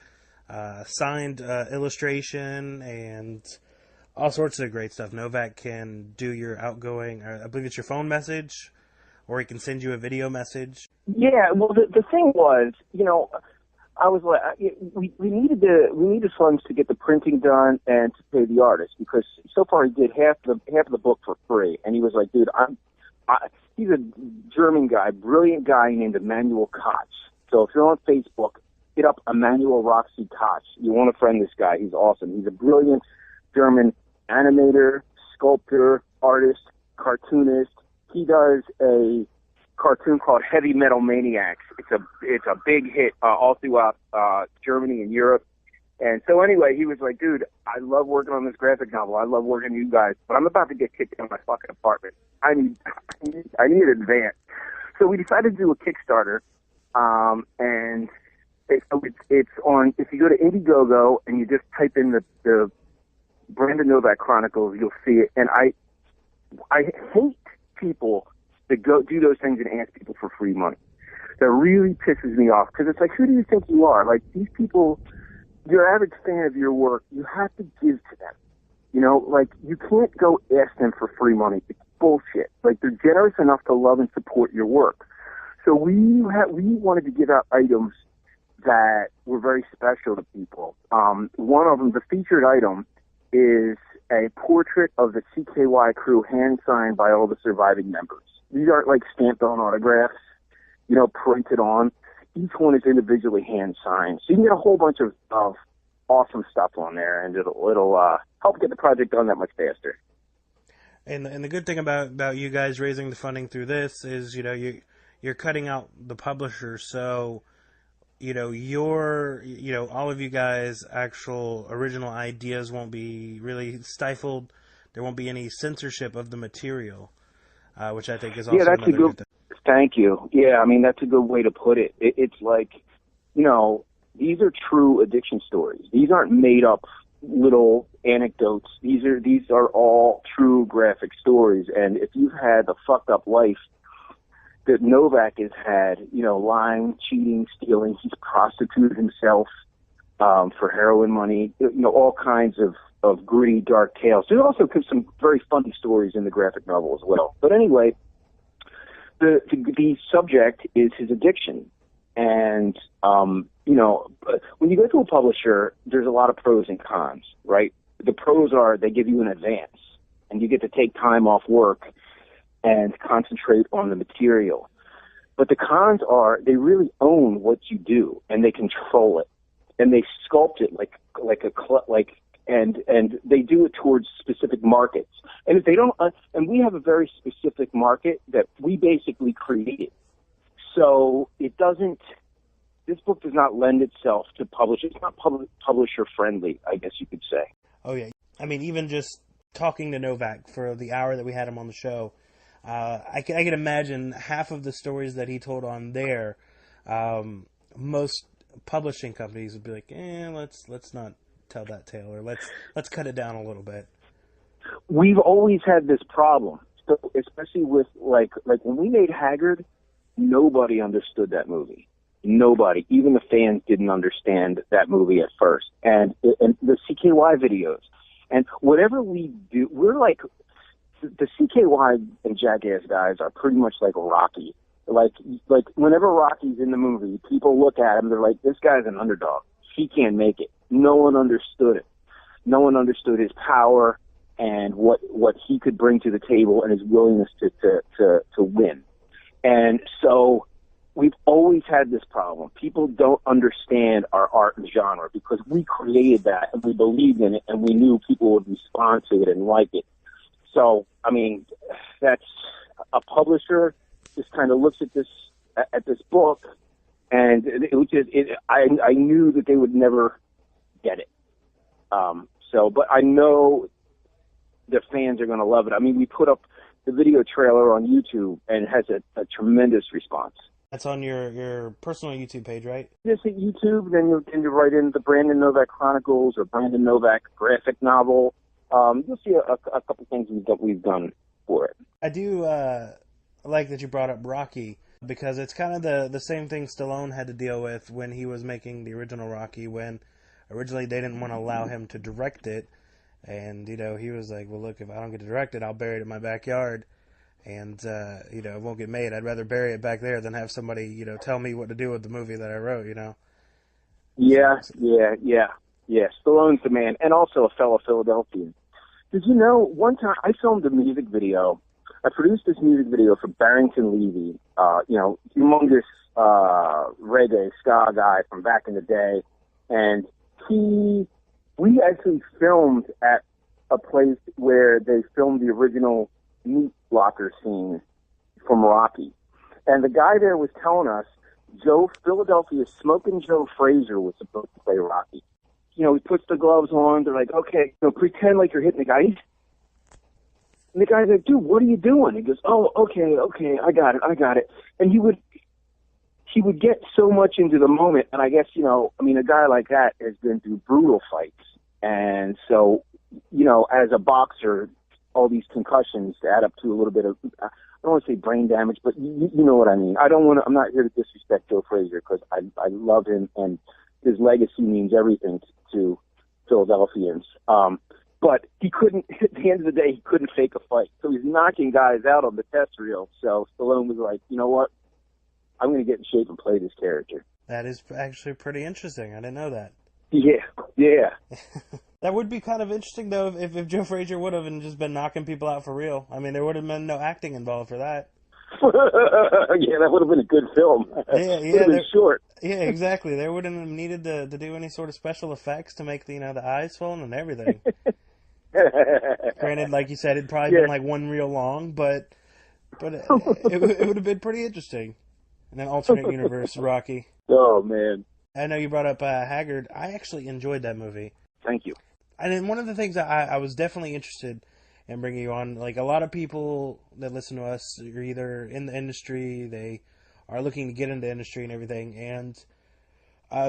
[SPEAKER 3] signed illustration and all sorts of great stuff. Novak can do your outgoing, I believe it's your phone message, or he can send you a video message.
[SPEAKER 1] Yeah, well, the thing was, you know, I was like, we needed funds to get the printing done and to pay the artist, because so far he did half of the book for free, and he was like, dude, he's a German guy, brilliant guy named Emmanuel Koch. So if you're on Facebook, hit up Emmanuel Roxy Koch. You want to friend this guy? He's awesome. He's a brilliant German animator, sculptor, artist, cartoonist. He does a cartoon called Heavy Metal Maniacs. It's a big hit all throughout Germany and Europe. And so anyway, he was like, dude, I love working on this graphic novel. I love working with you guys, but I'm about to get kicked out of my fucking apartment. I need I need advance. So we decided to do a Kickstarter, and it's on, if you go to Indiegogo and you just type in the Brandon Novak Chronicles, you'll see it. And I hate people that go do those things and ask people for free money. That really pisses me off, because it's like, who do you think you are? Like, these people, your average fan of your work, you have to give to them. You know, like, you can't go ask them for free money. It's bullshit. Like, they're generous enough to love and support your work. So we wanted to give out items that were very special to people. One of them, the featured item, is a portrait of the CKY crew hand-signed by all the surviving members. These aren't like stamped on autographs, you know, printed on. Each one is individually hand-signed. So you can get a whole bunch of awesome stuff on there, and it'll help get the project done that much faster.
[SPEAKER 3] And the good thing about you guys raising the funding through this is, you know, you're cutting out the publisher, so, you know, all of you guys' actual original ideas won't be really stifled. There won't be any censorship of the material, which I think is also another good thing.
[SPEAKER 1] Thank you. Yeah, I mean, that's a good way to put it. It's like, you know, these are true addiction stories. These aren't made up little anecdotes. These are all true graphic stories. And if you've had the fucked up life that Novak has had, you know, lying, cheating, stealing, he's prostituted himself for heroin money, you know, all kinds of gritty, dark tales. There's also some very funny stories in the graphic novel as well. But anyway, the subject is his addiction. And, you know, when you go to a publisher, there's a lot of pros and cons, right? The pros are they give you an advance, and you get to take time off work and concentrate on the material. But the cons are they really own what you do, and they control it, and they sculpt it and they do it towards specific markets. And if they don't, and we have a very specific market that we basically created. So it doesn't. This book does not lend itself to publish. It's not publisher friendly, I guess you could say.
[SPEAKER 3] Oh yeah, I mean, even just talking to Novak for the hour that we had him on the show, I can imagine half of the stories that he told on there. Most publishing companies would be like, let's not tell that tale, or let's cut it down a little bit.
[SPEAKER 1] We've always had this problem, so especially with like when we made Haggard, nobody understood that movie. Nobody, even the fans, didn't understand that movie at first. And the CKY videos, and whatever we do, we're like the CKY and Jackass guys are pretty much like Rocky. Like whenever Rocky's in the movie, people look at him, they're like, this guy's an underdog. He can't make it. No one understood it. No one understood his power and what he could bring to the table and his willingness to win. And so we've always had this problem. People don't understand our art and genre because we created that and we believed in it and we knew people would respond to it and like it. So, I mean, that's a publisher just kind of looks at this book, and I knew that they would never get it. But I know the fans are going to love it. I mean, we put up the video trailer on YouTube, and it has a tremendous response.
[SPEAKER 3] That's on your personal YouTube page, right?
[SPEAKER 1] Just at YouTube, then you write in the Brandon Novak Chronicles or Brandon Novak graphic novel. You'll see a couple things we've done for it.
[SPEAKER 3] I do like that you brought up Rocky, because it's kind of the same thing Stallone had to deal with when he was making the original Rocky, when originally they didn't want to allow him to direct it. And, you know, he was like, well, look, if I don't get to direct it, I'll bury it in my backyard. And, you know, it won't get made. I'd rather bury it back there than have somebody, you know, tell me what to do with the movie that I wrote, you know?
[SPEAKER 1] Yeah. Stallone's the man, and also a fellow Philadelphian. Did you know, one time I filmed a music video. I produced this music video for Barrington Levy, humongous reggae ska guy from back in the day. And we actually filmed at a place where they filmed the original meat locker scene from Rocky. And the guy there was telling us Philadelphia's Smoking Joe Frazier was supposed to play Rocky. You know, he puts the gloves on. They're like, okay, pretend like you're hitting the guy. And the guy's like, dude, what are you doing? He goes, oh, okay, I got it. And he would get so much into the moment, and I guess, you know, I mean, a guy like that has been through brutal fights, and so, you know, as a boxer, all these concussions add up to a little bit of, I don't want to say brain damage, but you know what I mean. I'm not here to disrespect Joe Frazier, because I love him, and his legacy means everything to Philadelphians. But he couldn't, at the end of the day, he couldn't fake a fight. So he's knocking guys out on the test reel. So Stallone was like, you know what? I'm going to get in shape and play this character.
[SPEAKER 3] That is actually pretty interesting. I didn't know that.
[SPEAKER 1] Yeah.
[SPEAKER 3] That would be kind of interesting, though, if Joe Frazier would have just been knocking people out for real. I mean, there would have been no acting involved for that.
[SPEAKER 1] Yeah, that would have been a good film.
[SPEAKER 3] Yeah,
[SPEAKER 1] would have been short.
[SPEAKER 3] Yeah, exactly. They wouldn't have needed to do any sort of special effects to make the eyes swollen and everything. Granted, like you said, it'd probably been like one reel long, but it would have been pretty interesting. In an alternate universe, Rocky.
[SPEAKER 1] Oh, man.
[SPEAKER 3] I know you brought up Haggard. I actually enjoyed that movie.
[SPEAKER 1] Thank you.
[SPEAKER 3] And then one of the things I was definitely interested in bringing you on, like a lot of people that listen to us are either in the industry, they are looking to get into industry and everything, and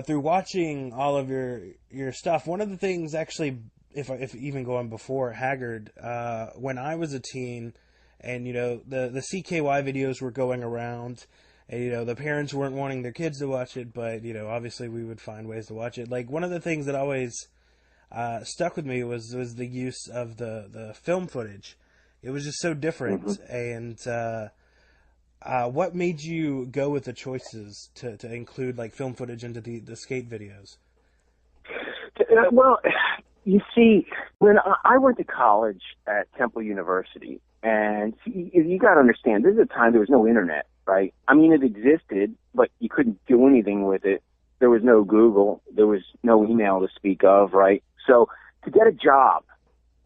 [SPEAKER 3] through watching all of your stuff, one of the things actually, if even going before Haggard, when I was a teen, and you know the CKY videos were going around, and you know the parents weren't wanting their kids to watch it, but you know obviously we would find ways to watch it. Like one of the things that always stuck with me was the use of the film footage. It was just so different. Mm-hmm. And what made you go with the choices to include like film footage into the skate videos?
[SPEAKER 1] Well, you see, when I went to college at Temple University, and you got to understand, this is a time there was no internet, right? I mean, it existed, but you couldn't do anything with it. There was no Google. There was no email to speak of, right? So to get a job,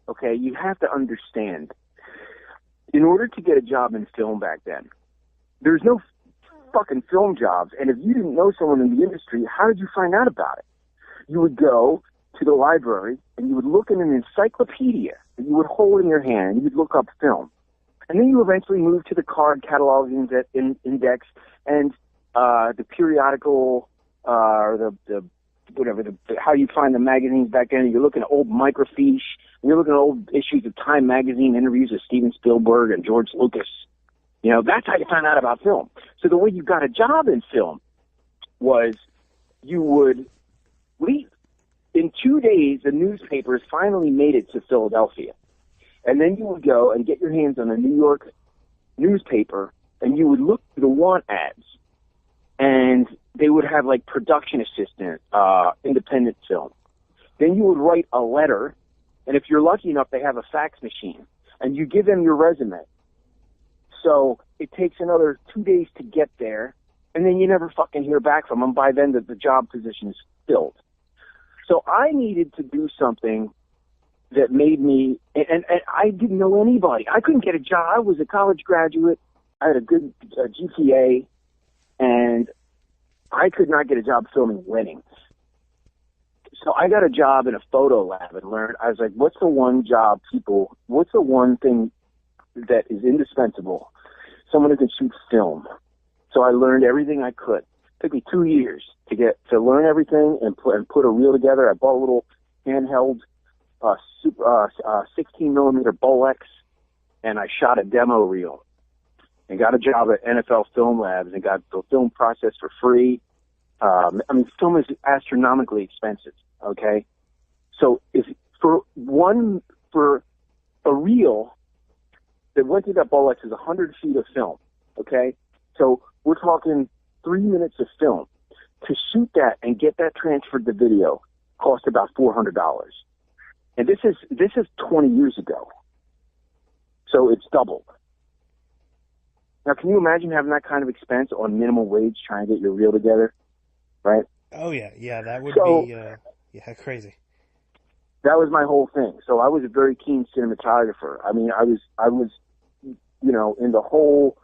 [SPEAKER 1] okay, you have to understand, in order to get a job in film back then, there's no fucking film jobs. And if you didn't know someone in the industry, how did you find out about it? You would go to the library and you would look in an encyclopedia that you would hold in your hand, and you would look up film. And then you eventually move to the card cataloging index and the periodical, or the how you find the magazines back then. You're looking at old microfiche, and you're looking at old issues of Time magazine, interviews with Steven Spielberg and George Lucas. You know, that's how you find out about film. So the way you got a job in film was you would leave. In 2 days, the newspapers finally made it to Philadelphia. And then you would go and get your hands on a New York newspaper, and you would look through the want ads. And they would have, like, production assistant, independent film. Then you would write a letter, and if you're lucky enough, they have a fax machine. And you give them your resume. So it takes another 2 days to get there, and then you never fucking hear back from them. By then, the job position is filled. So I needed to do something that made me, and I didn't know anybody. I couldn't get a job. I was a college graduate. I had a good GPA, and I could not get a job filming weddings. So I got a job in a photo lab and learned, I was like, what's the one thing that is indispensable? Someone who can shoot film. So I learned everything I could. It took me 2 years to learn everything and put a reel together. I bought a little handheld 16 millimeter Bolex, and I shot a demo reel and got a job at NFL Film Labs and got the film process for free. I mean, film is astronomically expensive. Okay, so if for a reel that went through that Bolex is 100 feet of film. Okay, so we're talking 3 minutes of film. To shoot that and get that transferred to video cost about $400. And this is 20 years ago. So it's doubled. Now, can you imagine having that kind of expense on minimum wage trying to get your reel together? Right?
[SPEAKER 3] Oh, yeah. Yeah, that would be crazy.
[SPEAKER 1] That was my whole thing. So I was a very keen cinematographer. I mean, I was, you know, in the whole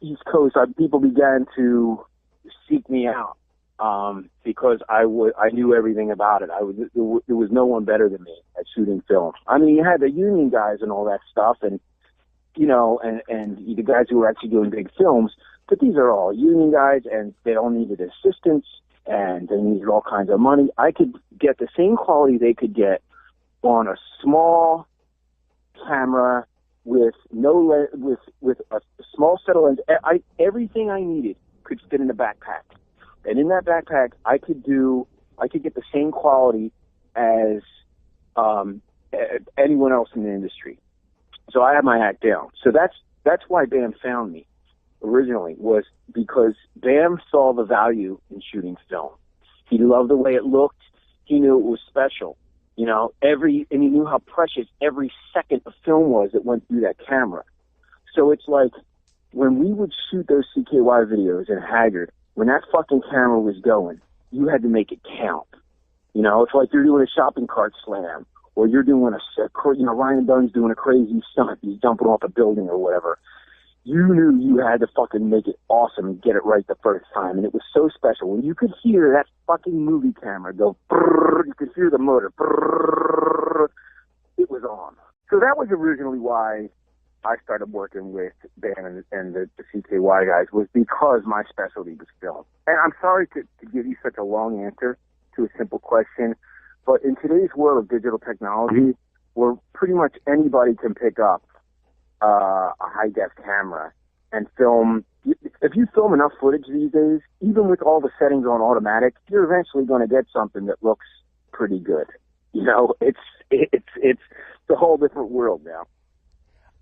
[SPEAKER 1] East Coast, people began to seek me out. because I knew everything about it. There was no one better than me at shooting film. I mean, you had the union guys and all that stuff, and and the guys who were actually doing big films, but these are all union guys, and they all needed assistance, and they needed all kinds of money. I could get the same quality they could get on a small camera with with a small set of lens. Everything I needed could fit in a backpack, and in that backpack, I could get the same quality as anyone else in the industry. So I had my act down. So that's why Bam found me originally, was because Bam saw the value in shooting film. He loved the way it looked. He knew it was special. And he knew how precious every second of film was that went through that camera. So it's like when we would shoot those CKY videos in Haggard, when that fucking camera was going, you had to make it count. It's like you're doing a shopping cart slam, or you're doing Ryan Dunn's doing a crazy stunt. He's jumping off a building or whatever. You knew you had to fucking make it awesome and get it right the first time. And it was so special. When you could hear that fucking movie camera go, brrr, you could hear the motor, brrr, it was on. So that was originally why I started working with Bam and the CKY guys, was because my specialty was film. And I'm sorry to give you such a long answer to a simple question, but in today's world of digital technology, where pretty much anybody can pick up a high-def camera and film. If you film enough footage these days, even with all the settings on automatic, you're eventually going to get something that looks pretty good. It's a whole different world now.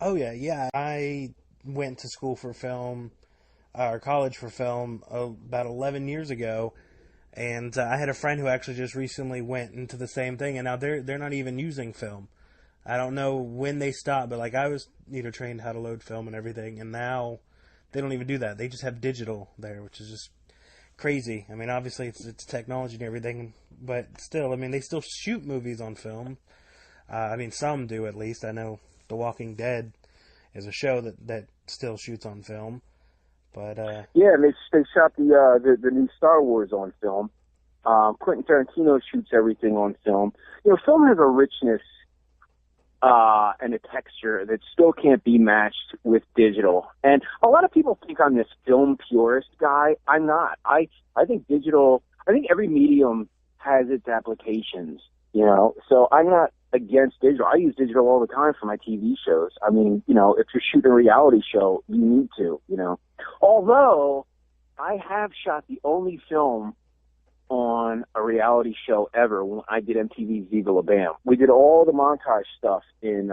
[SPEAKER 3] Oh, yeah. I went to school for film, or college for film, about 11 years ago, and I had a friend who actually just recently went into the same thing, and now they're not even using film. I don't know when they stopped, but I was trained how to load film and everything, and now they don't even do that. They just have digital there, which is just crazy. I mean, obviously it's technology and everything, but still, they still shoot movies on film. Some do at least. I know The Walking Dead is a show that still shoots on film, but
[SPEAKER 1] yeah, and they shot the new Star Wars on film. Quentin Tarantino shoots everything on film. Film has a richness and a texture that still can't be matched with digital. And a lot of people think I'm this film purist guy. I'm not. I think every medium has its applications, so I'm not against digital. I use digital all the time for my TV shows. If you're shooting a reality show, you need to, Although I have shot the only film on a reality show ever when I did MTV's Viva La Bam. We did all the montage stuff in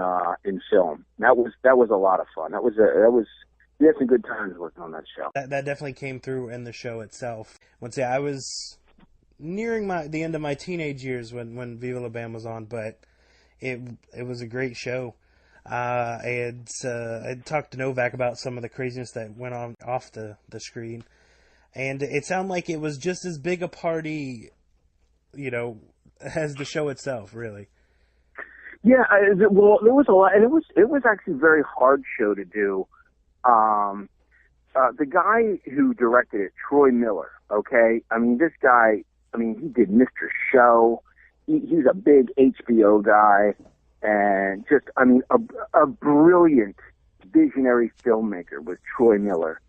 [SPEAKER 1] film. That was a lot of fun. We had some good times working on that show.
[SPEAKER 3] That definitely came through in the show itself. I was nearing the end of my teenage years when Viva La Bam was on, but it was a great show. I had talked to Novak about some of the craziness that went on off the screen. And it sounded like it was just as big a party, as the show itself, really.
[SPEAKER 1] Yeah, well, there was a lot, and it was actually a very hard show to do. The guy who directed it, Troy Miller, okay? This guy, he did Mr. Show. He's a big HBO guy, and just, a brilliant visionary filmmaker was Troy Miller.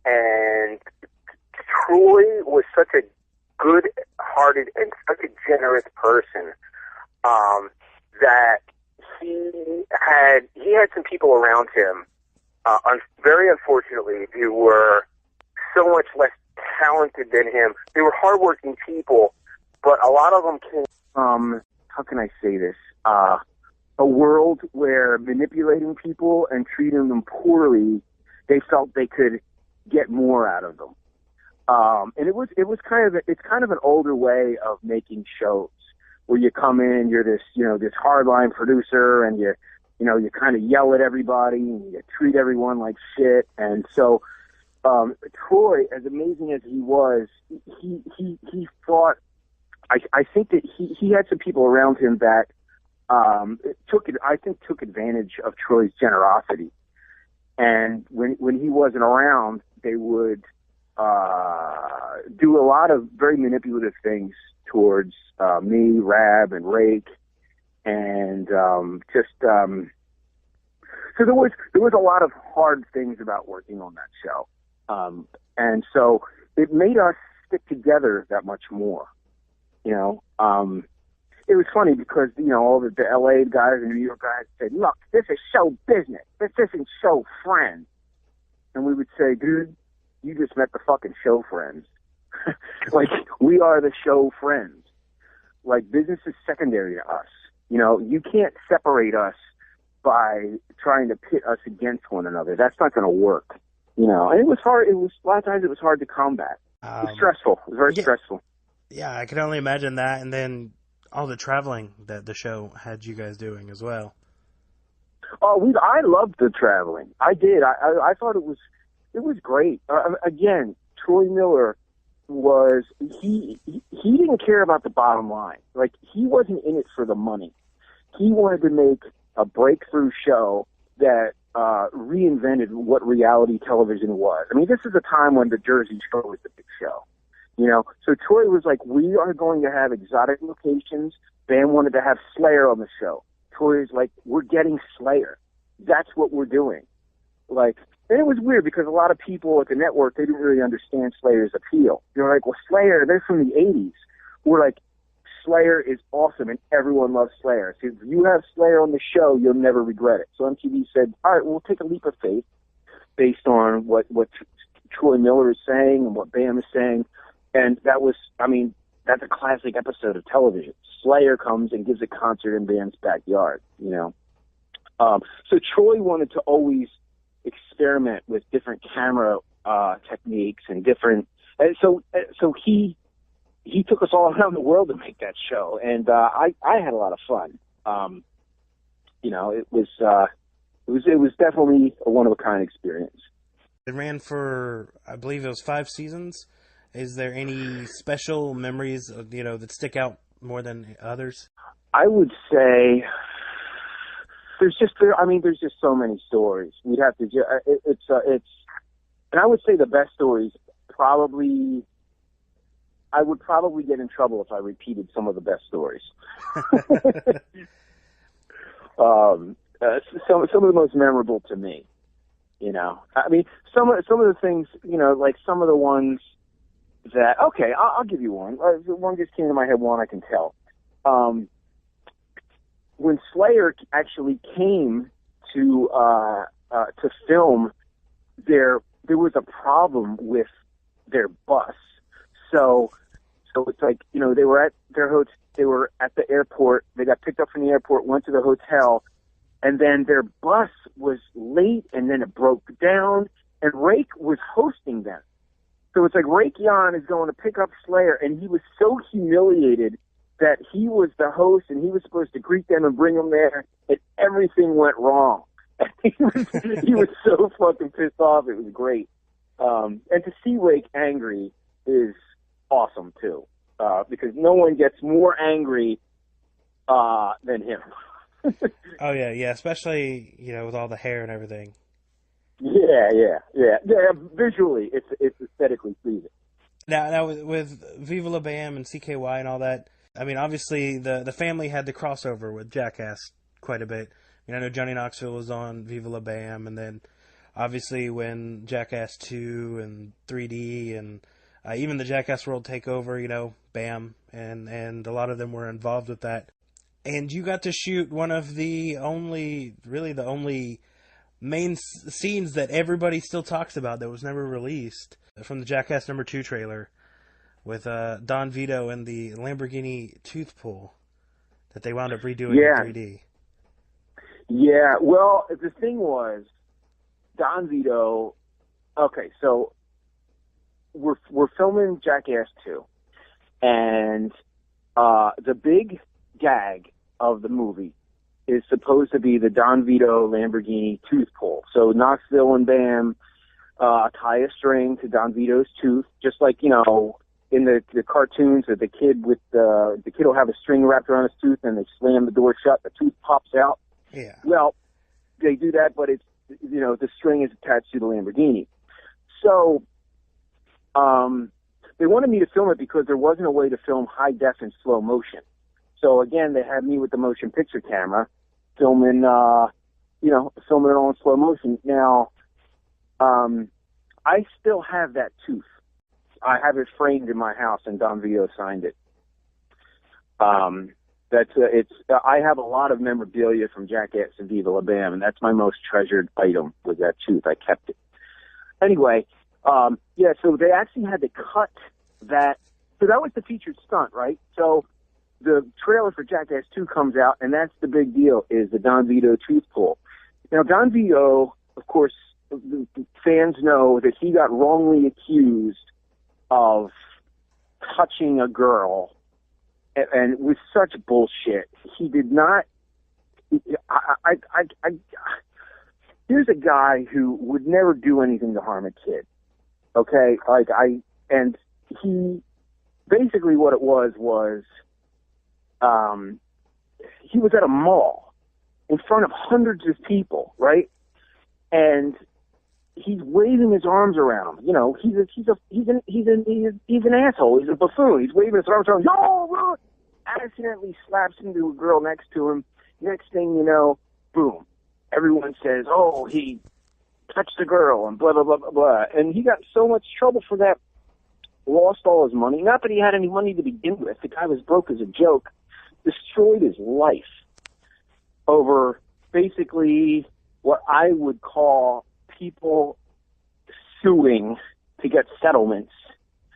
[SPEAKER 1] And Troy was such a good-hearted and such a generous person that he had some people around him, very unfortunately, who were so much less talented than him. They were hardworking people, but a lot of them came from, how can I say this, a world where manipulating people and treating them poorly, they felt they could get more out of them. And it's kind of an older way of making shows where you come in, you're this hardline producer, and you kind of yell at everybody and you treat everyone like shit. And so, Troy, as amazing as he was, he thought, I think that he had some people around him that, took advantage of Troy's generosity. And when he wasn't around, they would do a lot of very manipulative things towards me, Rab, and Rake, and so there was a lot of hard things about working on that show, and so it made us stick together that much more. You know, it was funny because all the LA guys and New York guys said, "Look, this is show business. This isn't show friends," and we would say, "Dude, you just met the fucking show friends. Like, we are the show friends. Like, business is secondary to us. You know, you can't separate us by trying to pit us against one another. That's not going to work." You know, and it was hard. A lot of times it was hard to combat. It was stressful. It was very stressful.
[SPEAKER 3] Yeah, I can only imagine that. And then all the traveling that the show had you guys doing as well.
[SPEAKER 1] Oh, I loved the traveling. I did. I thought it was great. Again, Troy Miller he didn't care about the bottom line. Like, he wasn't in it for the money. He wanted to make a breakthrough show that reinvented what reality television was. I mean, this is a time when the Jersey Shore was the big show. You know, so Troy was like, we are going to have exotic locations. Bam wanted to have Slayer on the show. Troy's like, we're getting Slayer. That's what we're doing. Like, and it was weird because a lot of people at the network, they didn't really understand Slayer's appeal. They were like, well, Slayer, they're from the 80s. We're like, Slayer is awesome and everyone loves Slayer. So if you have Slayer on the show, you'll never regret it. So MTV said, all right, we'll take a leap of faith based on what Troy Miller is saying and what Bam is saying. And that was, I mean, that's a classic episode of television. Slayer comes and gives a concert in Bam's backyard, you know. So Troy wanted to always experiment with different camera techniques and different, and so he took us all around the world to make that show, and I had a lot of fun. You know, it was definitely a one of a kind experience.
[SPEAKER 3] It ran for, I believe it was 5 seasons. Is there any special memories, that stick out more than others?
[SPEAKER 1] I would say there's just so many stories. We'd have to, and I would say the best stories probably, I would probably get in trouble if I repeated some of the best stories. Some of the most memorable to me, you know. I mean, some of the things, like some of the ones that, okay, I'll give you one. One just came to my head, one I can tell. When Slayer actually came to film, there was a problem with their bus. So it's like, they were at they were at the airport. They got picked up from the airport, went to the hotel, and then their bus was late, and then it broke down, and Rake was hosting them. So it's like Rake-Yan is going to pick up Slayer, and he was so humiliated that he was the host, and he was supposed to greet them and bring them there, and everything went wrong. He was so fucking pissed off. It was great. And to see Rake angry is awesome, too, because no one gets more angry than him.
[SPEAKER 3] Oh, yeah, especially, with all the hair and everything.
[SPEAKER 1] Yeah. Visually, it's aesthetically pleasing.
[SPEAKER 3] Now with Viva La Bam and CKY and all that, I mean, obviously the family had the crossover with Jackass quite a bit. I mean, I know Johnny Knoxville was on Viva La Bam, and then obviously when Jackass 2 and 3D and even the Jackass World Takeover, Bam, and a lot of them were involved with that. And you got to shoot one of the only main scenes that everybody still talks about that was never released from the Jackass number 2 trailer with Don Vito and the Lamborghini tooth pull that they wound up redoing in 3D.
[SPEAKER 1] Yeah, well, the thing was, Don Vito, okay, so we're filming Jackass 2, and the big gag of the movie is supposed to be the Don Vito Lamborghini tooth pull. So Knoxville and Bam tie a string to Don Vito's tooth, just like, in the cartoons that the kid will have a string wrapped around his tooth and they slam the door shut, the tooth pops out.
[SPEAKER 3] Yeah.
[SPEAKER 1] Well, they do that, but it's, the string is attached to the Lamborghini. So they wanted me to film it because there wasn't a way to film high def in slow motion. So again, they had me with the motion picture camera filming, filming it all in slow motion. Now, I still have that tooth. I have it framed in my house, and Don Vito signed it. I have a lot of memorabilia from Jackass and Viva La Bam, and that's my most treasured item, was that tooth. I kept it. Anyway, so they actually had to cut that. So that was the featured stunt, right? So the trailer for Jackass 2 comes out, and that's the big deal, is the Don Vito tooth pull. Now, Don Vito, of course, the fans know that he got wrongly accused of touching a girl, and with such bullshit. He did not. Here's a guy who would never do anything to harm a kid. Okay, and he basically, what it was he was at a mall in front of hundreds of people, right? And he's waving his arms around. You know, he's an asshole. He's a buffoon. He's waving his arms around. Yo, accidentally slaps into a girl next to him. Next thing you know, boom. Everyone says, "Oh, he touched a girl," and blah blah blah blah blah. And he got so much trouble for that. Lost all his money. Not that he had any money to begin with. The guy was broke as a joke. Destroyed his life over basically what I would call people suing to get settlements.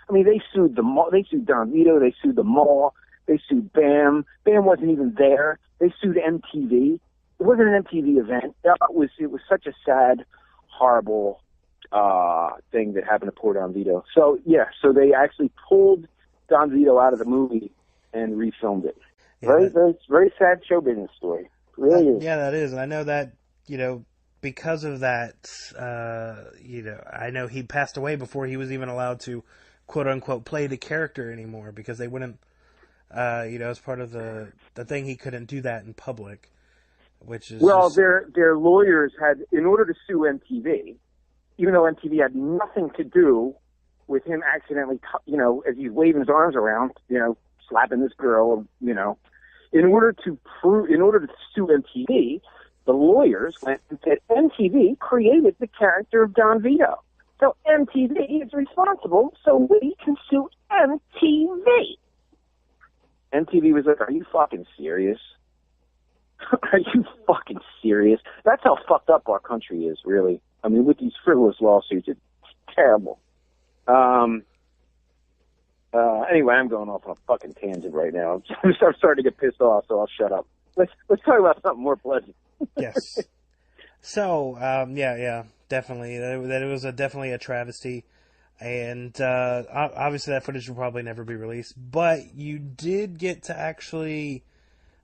[SPEAKER 1] I mean, they sued the mall, they sued Don Vito, they sued the mall, they sued Bam. Bam wasn't even there. They sued MTV. It wasn't an MTV event. It was such a sad, horrible thing that happened to poor Don Vito. So they actually pulled Don Vito out of the movie and refilmed it. Yeah, very sad show business story. Really is.
[SPEAKER 3] Yeah, that is. And I know that, because of that, I know he passed away before he was even allowed to, quote unquote, play the character anymore, because they wouldn't, as part of the thing, he couldn't do that in public, which is their lawyers had, in order to sue MTV, even though MTV had nothing to do with him accidentally, as he's waving his arms around, slapping this girl, in order to sue MTV, the lawyers went and said MTV created the character of Don Vito. So MTV is responsible, so we can sue MTV. MTV was like, are you fucking serious? Are you fucking serious? That's how fucked up our country is, really. I mean, with these frivolous lawsuits, it's terrible. Anyway, I'm going off on a fucking tangent right now. I'm starting to get pissed off, so I'll shut up. Let's talk about something more pleasant. Yes. So, definitely. That it was definitely a travesty. And obviously that footage will probably never be released. But you did get to actually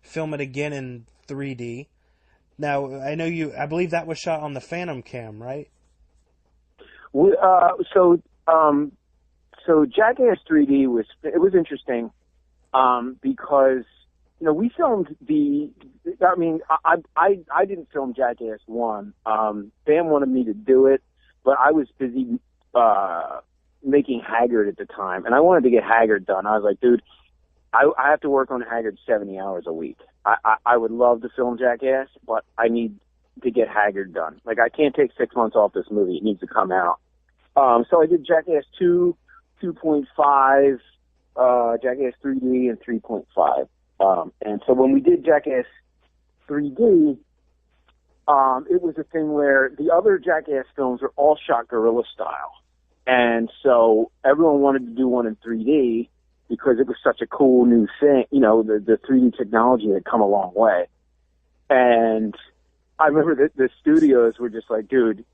[SPEAKER 3] film it again in 3D. Now, I believe that was shot on the Phantom Cam, right?
[SPEAKER 1] So Jackass 3D was interesting because we filmed I didn't film Jackass 1. Bam wanted me to do it, but I was busy making Haggard at the time, and I wanted to get Haggard done. I was like, dude, I have to work on Haggard 70 hours a week. I would love to film Jackass, but I need to get Haggard done. Like, I can't take 6 months off this movie. It needs to come out. So I did Jackass 2, 2.5, Jackass 3D, and 3.5. And so when we did Jackass 3D, it was a thing where the other Jackass films were all shot guerrilla style. And so everyone wanted to do one in 3D because it was such a cool new thing. The 3D technology had come a long way. And I remember that the studios were just like, dude,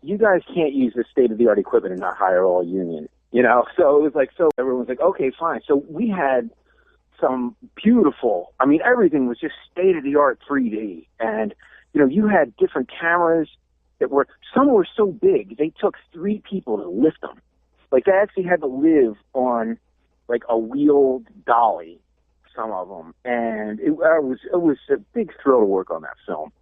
[SPEAKER 1] you guys can't use this state-of-the-art equipment and not hire all union, So it was like, so everyone was like, okay, fine. So we had some beautiful, everything was just state-of-the-art 3D. And, you had different cameras some were so big, they took 3 people to lift them. Like, they actually had to live on, like, a wheeled dolly, some of them. And it was a big thrill to work on that film.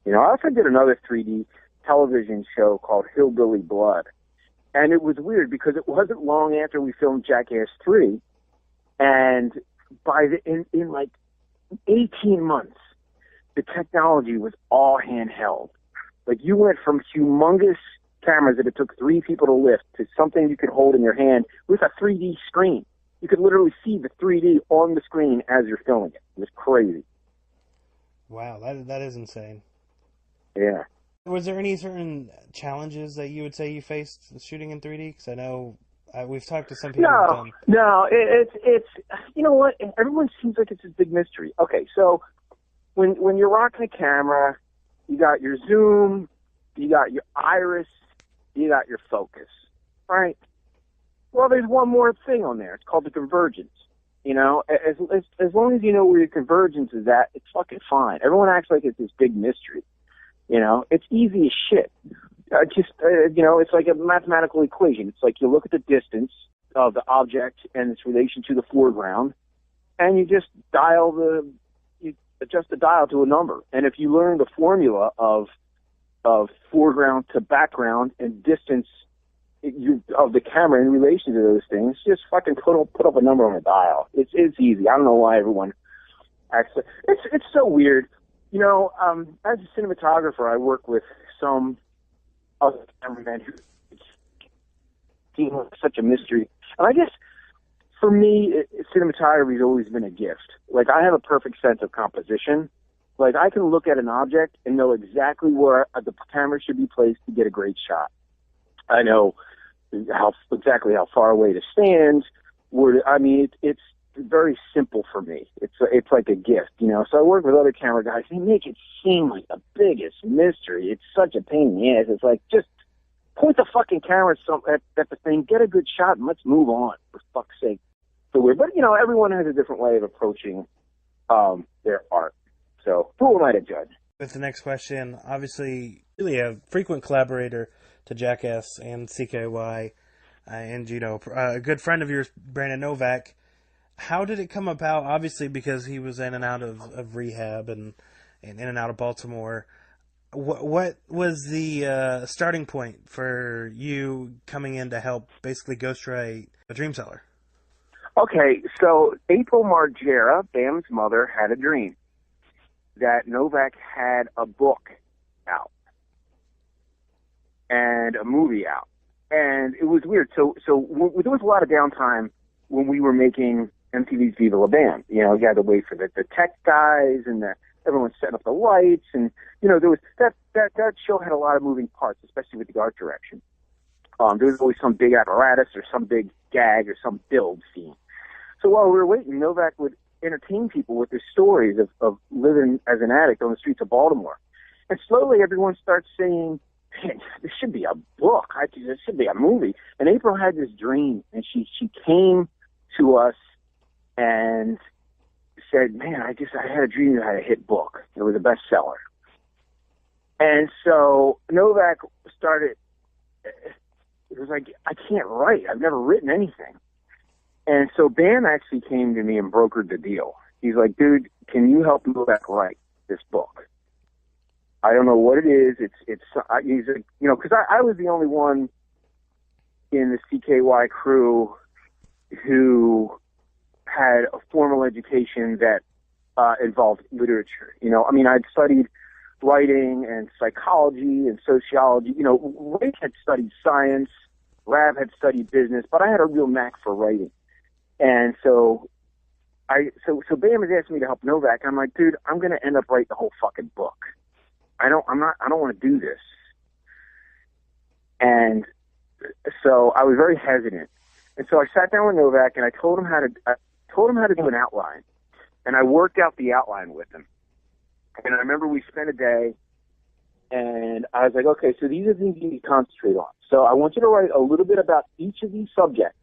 [SPEAKER 1] I also did another 3D television show called Hillbilly Blood. And it was weird because it wasn't long after we filmed Jackass 3, and in like 18 months, the technology was all handheld. Like, you went from humongous cameras that it took 3 people to lift to something you could hold in your hand with a 3D screen. You could literally see the 3D on the screen as you're filming it. It was crazy.
[SPEAKER 3] Wow, that is insane.
[SPEAKER 1] Yeah.
[SPEAKER 3] Was there any certain challenges that you would say you faced shooting in 3D? Because I know we've talked to some people who've done...
[SPEAKER 1] No, it's you know what? Everyone seems like it's a big mystery. Okay, so when you're rocking a camera, you got your zoom, you got your iris, you got your focus, right? Well, there's one more thing on there. It's called the convergence. You know, as long as you know where your convergence is at, it's fucking fine. Everyone acts like it's this big mystery. You know, it's easy as shit. You know, it's like a mathematical equation. It's like you look at the distance of the object and its relation to the foreground, and you just adjust the dial to a number. And if you learn the formula of foreground to background and distance of the camera in relation to those things, just fucking put up a number on a dial. It's easy. I don't know why everyone actually. It's so weird. You know, as a cinematographer, I work with some other cameramen who seem like such a mystery. And I guess for me, cinematography has always been a gift. Like, I have a perfect sense of composition. Like, I can look at an object and know exactly where the camera should be placed to get a great shot. I know exactly how far away to stand. It's very simple for me. It's like a gift, you know. So I work with other camera guys. They make it seem like the biggest mystery. It's such a pain in the ass. It's like, just point the fucking camera at the thing, get a good shot, and let's move on, for fuck's sake. So weird. But, you know, everyone has a different way of approaching their art. So who am I to judge?
[SPEAKER 3] With the next question, obviously, really a frequent collaborator to Jackass and CKY, and, you know, a good friend of yours, Brandon Novak. How did it come about? Obviously, because he was in and out of rehab and in and out of Baltimore. What was the starting point for you coming in to help basically ghostwrite A Dream Seller?
[SPEAKER 1] Okay, so April Margera, Bam's mother, had a dream that Novak had a book out and a movie out. And it was weird. So there was a lot of downtime when we were making MTV's Viva La Bam. You know, you had to wait for the tech guys and everyone setting up the lights, and you know, there was that show had a lot of moving parts, especially with the art direction. There was always some big apparatus or some big gag or some build scene. So while we were waiting, Novak would entertain people with his stories of living as an addict on the streets of Baltimore. And slowly everyone starts saying, man, this should be a book. This should be a movie. And April had this dream, and she came to us and said, man, I had a dream that I had a hit book. It was a bestseller. And so Novak started, it was like, I can't write. I've never written anything. And so Bam actually came to me and brokered the deal. He's like, dude, can you help Novak write this book? I don't know what it is. He's like, you know, because I was the only one in the CKY crew who had a formal education that involved literature. You know, I mean, I'd studied writing and psychology and sociology. You know, Ray had studied science, Rab had studied business, but I had a real knack for writing. And so Bam has asked me to help Novak. I'm like, dude, I'm going to end up writing the whole fucking book. I don't want to do this. And so I was very hesitant. And so I sat down with Novak and I told him how to do an outline. And I worked out the outline with him. And I remember we spent a day, and I was like, okay, so these are the things you need to concentrate on. So I want you to write a little bit about each of these subjects.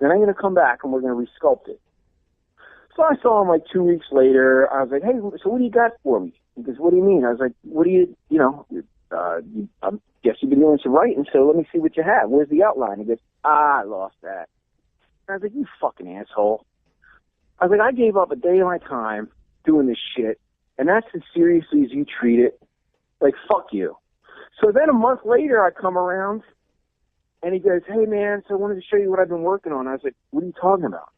[SPEAKER 1] Then I'm going to come back and we're going to resculpt it. So I saw him like 2 weeks later. I was like, hey, so what do you got for me? He goes, what do you mean? I was like, what do I guess you've been doing some writing, so let me see what you have. Where's the outline? He goes, I lost that. I was like, you fucking asshole. I was like, I gave up a day of my time doing this shit, and that's as seriously as you treat it. Like, fuck you. So then a month later, I come around, And he goes, hey, man, so I wanted to show you what I've been working on. I was like, what are you talking about?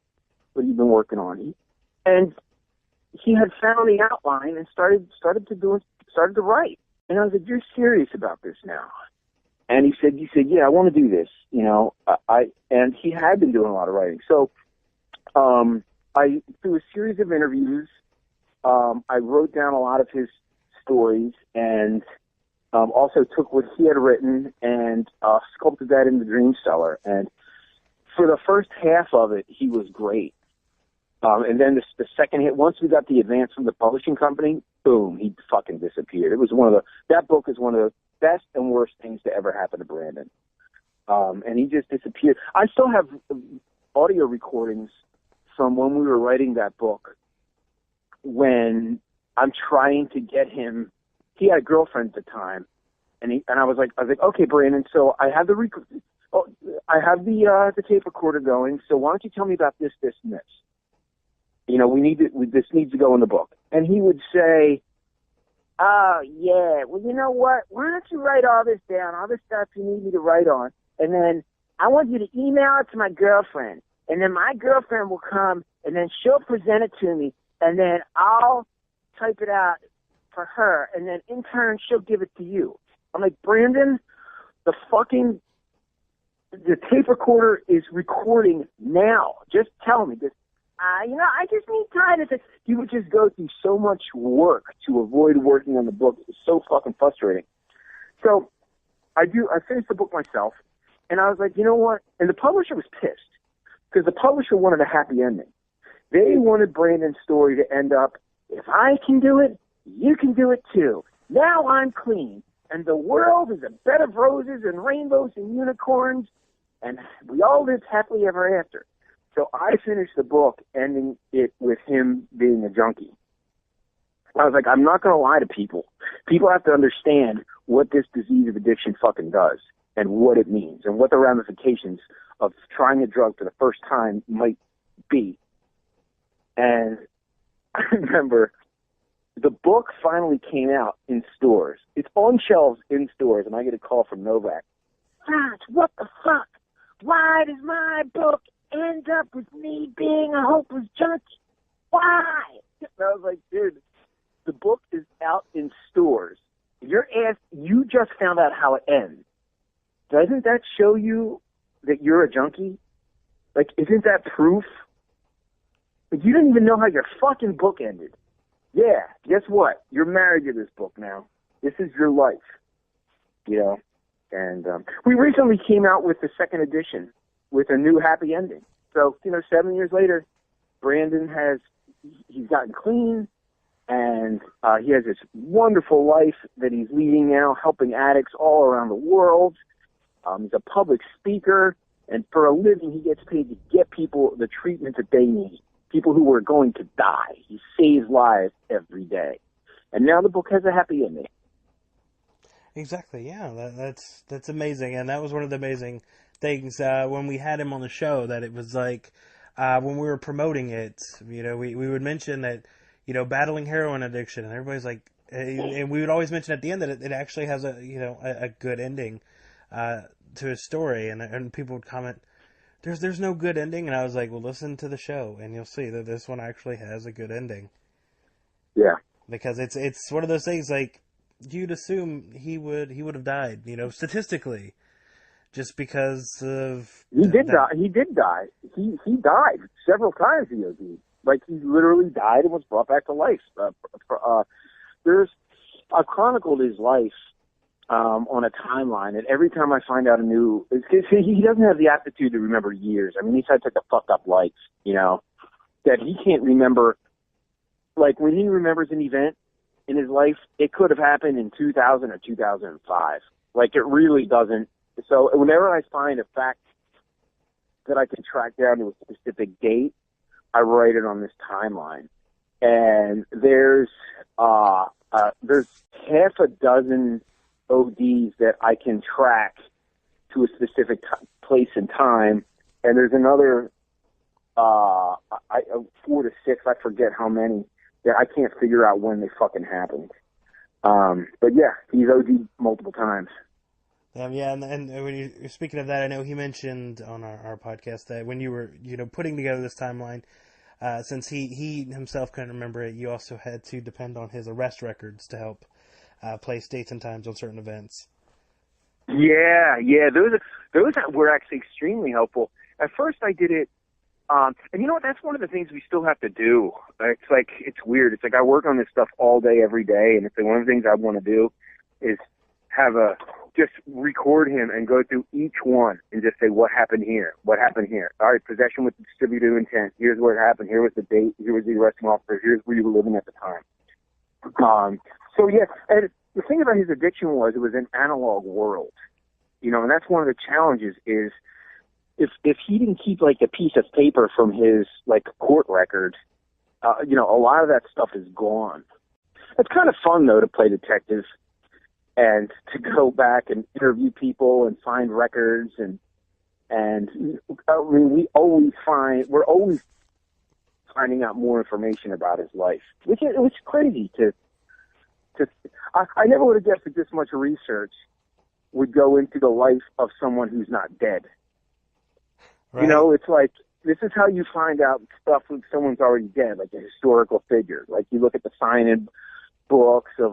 [SPEAKER 1] What have you been working on? And he had found the outline and started to write. And I was like, you're serious about this now? And he said, yeah, I want to do this, you know. And he had been doing a lot of writing. So through a series of interviews, I wrote down a lot of his stories and also took what he had written and sculpted that in the Dream Cellar. And for the first half of it, he was great. And then the second hit, once we got the advance from the publishing company, boom, he fucking disappeared. It was that book is one of the best and worst things to ever happen to Brandon. And he just disappeared. I still have audio recordings from when we were writing that book when I'm trying to get him. He had a girlfriend at the time, and I was like, okay, Brandon, so I have the tape recorder going. So why don't you tell me about this, this, and this? You know, this needs to go in the book. And he would say, oh, yeah, well, you know what? Why don't you write all this down, all this stuff you need me to write on, and then I want you to email it to my girlfriend, and then my girlfriend will come, and then she'll present it to me, and then I'll type it out for her, and then in turn, she'll give it to you. I'm like, Brandon, the tape recorder is recording now. Just tell me this. You know, I just need time to. He would just go through so much work to avoid working on the book. It was so fucking frustrating. So I finished the book myself, and I was like, you know what? And the publisher was pissed because the publisher wanted a happy ending. They wanted Brandon's story to end up, if I can do it, you can do it too. Now I'm clean, and the world is a bed of roses and rainbows and unicorns, and we all lived happily ever after. So I finished the book ending it with him being a junkie. I was like, I'm not going to lie to people. People have to understand what this disease of addiction fucking does and what it means and what the ramifications of trying a drug for the first time might be. And I remember the book finally came out in stores. It's on shelves in stores, and I get a call from Novak. Frantz, what the fuck? Why does my book end up with me being a hopeless junkie? Why? And I was like, dude, the book is out in stores. You just found out how it ends. Doesn't that show you that you're a junkie? Like, isn't that proof? Like, you didn't even know how your fucking book ended. Yeah, guess what? You're married to this book now. This is your life. You know? And we recently came out with the second edition with a new happy ending. So, 7 years later, Brandon he's gotten clean, and he has this wonderful life that he's leading now, helping addicts all around the world. He's a public speaker, and for a living, he gets paid to get people the treatment that they need, people who are going to die. He saves lives every day. And now the book has a happy ending.
[SPEAKER 3] Exactly, yeah. That's amazing, and that was one of the amazing things when we had him on the show, that it was like when we were promoting it, we would mention that, battling heroin addiction, and everybody's like, and we would always mention at the end that it actually has a good ending to his story, and people would comment, there's no good ending, and I was like, well, listen to the show, and you'll see that this one actually has a good ending.
[SPEAKER 1] Yeah.
[SPEAKER 3] Because it's one of those things, like, you'd assume he would have died, statistically, just because of
[SPEAKER 1] He did die. He died several times. He OD'd. Like, he literally died and was brought back to life. I've chronicled his life on a timeline, and every time I find out he doesn't have the aptitude to remember years. I mean, he's had such a fucked up life, that he can't remember. Like, when he remembers an event in his life, it could have happened in 2000 or 2005. Like, it really doesn't. So whenever I find a fact that I can track down to a specific date, I write it on this timeline. And there's half a dozen ODs that I can track to a specific place and time, and there's another 4 to 6, I forget how many, that I can't figure out when they fucking happened. But yeah, he's OD'd multiple times.
[SPEAKER 3] Yeah, and when you're speaking of that, I know he mentioned on our podcast that when you were, putting together this timeline, since he himself couldn't remember it, you also had to depend on his arrest records to help place dates and times on certain events.
[SPEAKER 1] Yeah, those were actually extremely helpful. At first, I did it, and you know what? That's one of the things we still have to do. It's like, it's weird. It's like I work on this stuff all day, every day, and it's like one of the things I want to do is just record him and go through each one and just say, what happened here? What happened here? All right, possession with distributed intent. Here's what happened. Here was the date. Here was the arresting officer. Here's where you were living at the time. So yeah, and the thing about his addiction was it was an analog world, and that's one of the challenges is if he didn't keep like a piece of paper from his like court record, a lot of that stuff is gone. It's kind of fun though to play detective and to go back and interview people and find records and I mean we're always finding out more information about his life, which it was crazy I never would have guessed that this much research would go into the life of someone who's not dead. Right. It's like, this is how you find out stuff when someone's already dead, like a historical figure. Like you look at the sign-in books of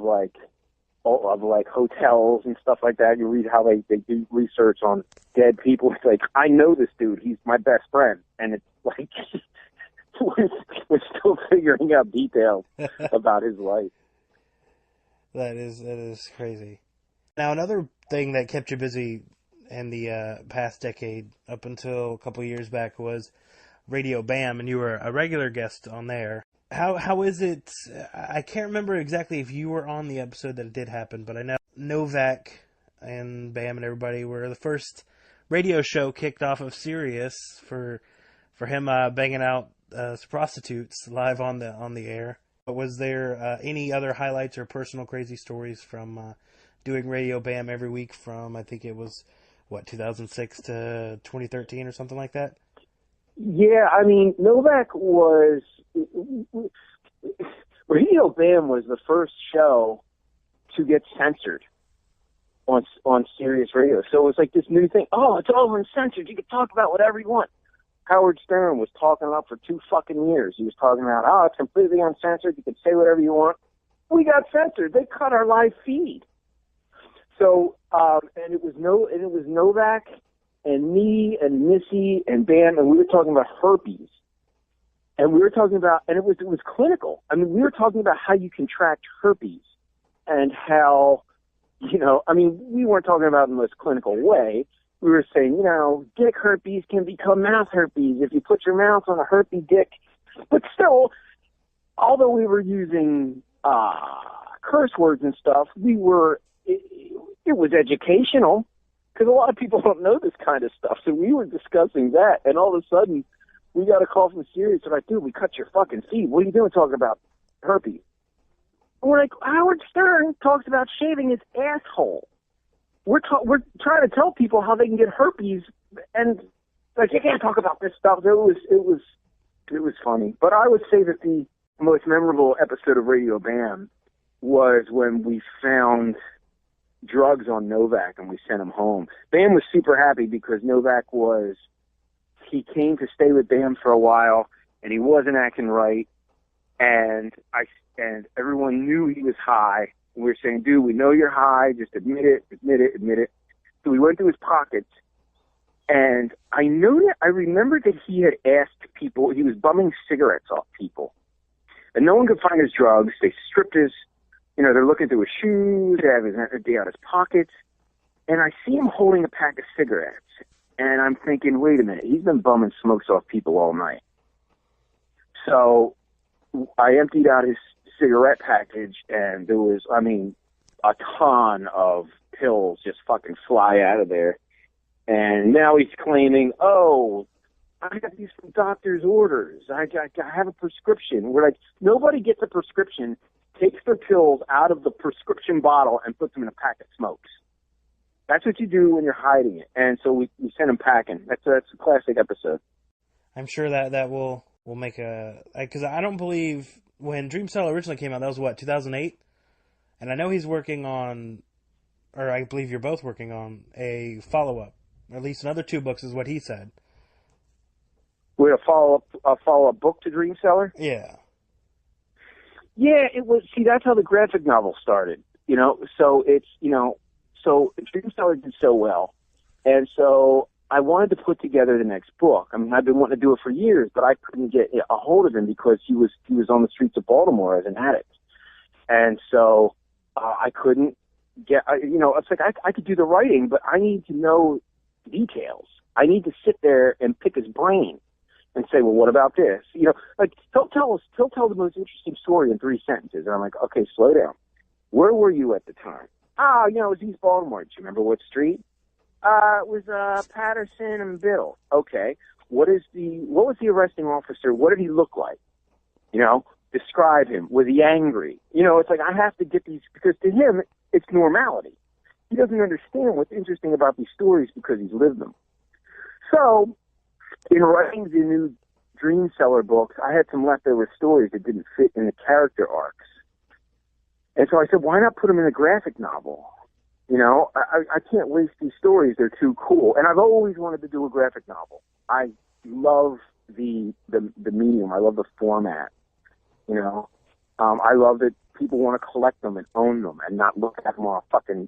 [SPEAKER 1] hotels and stuff like that. You read how they do research on dead people. It's like, I know this dude. He's my best friend. And it's like, we're still figuring out details about his life.
[SPEAKER 3] That is crazy. Now, another thing that kept you busy in the past decade, up until a couple years back, was Radio Bam, and you were a regular guest on there. How is it? I can't remember exactly if you were on the episode that it did happen, but I know Novak and Bam and everybody were the first radio show kicked off of Sirius for him banging out prostitutes live on the air. But was there any other highlights or personal crazy stories from doing Radio Bam every week from, I think it was, 2006 to 2013 or something like that?
[SPEAKER 1] Yeah, I mean, Novak was... Radio Bam was the first show to get censored on Sirius Radio. So it was like this new thing. Oh, it's all uncensored. You can talk about whatever you want. Howard Stern was talking about for 2 fucking years. He was talking about, it's completely uncensored. You can say whatever you want. We got censored. They cut our live feed. So, and it was Novak and me and Missy and Bam, and we were talking about herpes. And we were talking about, and it was clinical. I mean, we were talking about how you contract herpes and how, we weren't talking about it in the most clinical way. We were saying, dick herpes can become mouth herpes if you put your mouth on a herpy dick. But still, although we were using curse words and stuff, it was educational because a lot of people don't know this kind of stuff. So we were discussing that, and all of a sudden, we got a call from Sirius. They're like, dude, we cut your fucking feed. What are you doing talking about herpes? And we're like, Howard Stern talks about shaving his asshole. We're trying to tell people how they can get herpes, and like, you can't talk about this stuff. It was funny. But I would say that the most memorable episode of Radio Bam was when we found drugs on Novak and we sent him home. Bam was super happy because Novak he came to stay with Bam for a while and he wasn't acting right, and everyone knew he was high. And we were saying, dude, we know you're high. Just admit it. So we went through his pockets, and I remember that he had asked people, he was bumming cigarettes off people, and no one could find his drugs. They stripped his, they're looking through his shoes, they have his pockets, and I see him holding a pack of cigarettes, and I'm thinking, wait a minute, he's been bumming smokes off people all night. So I emptied out his cigarette package, and there was, a ton of pills just fucking fly out of there. And now he's claiming, I got these from doctor's orders. I have a prescription. We're like, nobody gets a prescription, takes their pills out of the prescription bottle, and puts them in a pack of smokes. That's what you do when you're hiding it. And so we sent him packing. That's a classic episode.
[SPEAKER 3] I'm sure that will make because I don't believe when Dream Cell originally came out, that was 2008? And I know he's working on or I believe you're both working on, a follow-up. At least another 2 books is what he said.
[SPEAKER 1] With a follow-up book to Dream Seller?
[SPEAKER 3] Yeah.
[SPEAKER 1] Yeah, it was. See, that's how the graphic novel started. So it's so Dream Seller did so well, and so I wanted to put together the next book. I mean, I've been wanting to do it for years, but I couldn't get a hold of him because he was on the streets of Baltimore as an addict, and so I couldn't get. It's like I could do the writing, but I need to know details. I need to sit there and pick his brain and say, well, what about this? Like he'll tell the most interesting story in 3 sentences, and I'm like, okay, slow down. Where were you at the time? It was East Baltimore. Do you remember what street? It was Patterson and Bill. Okay. What was the arresting officer? What did he look like? Describe him. Was he angry? It's like I have to get these, because to him it's normality. He doesn't understand what's interesting about these stories because he's lived them. So, in writing the new Dream Seller books, I had some leftover stories that didn't fit in the character arcs. And so I said, why not put them in a graphic novel? I can't waste these stories. They're too cool. And I've always wanted to do a graphic novel. I love the medium. I love the format. I love that people want to collect them and own them and not look at them on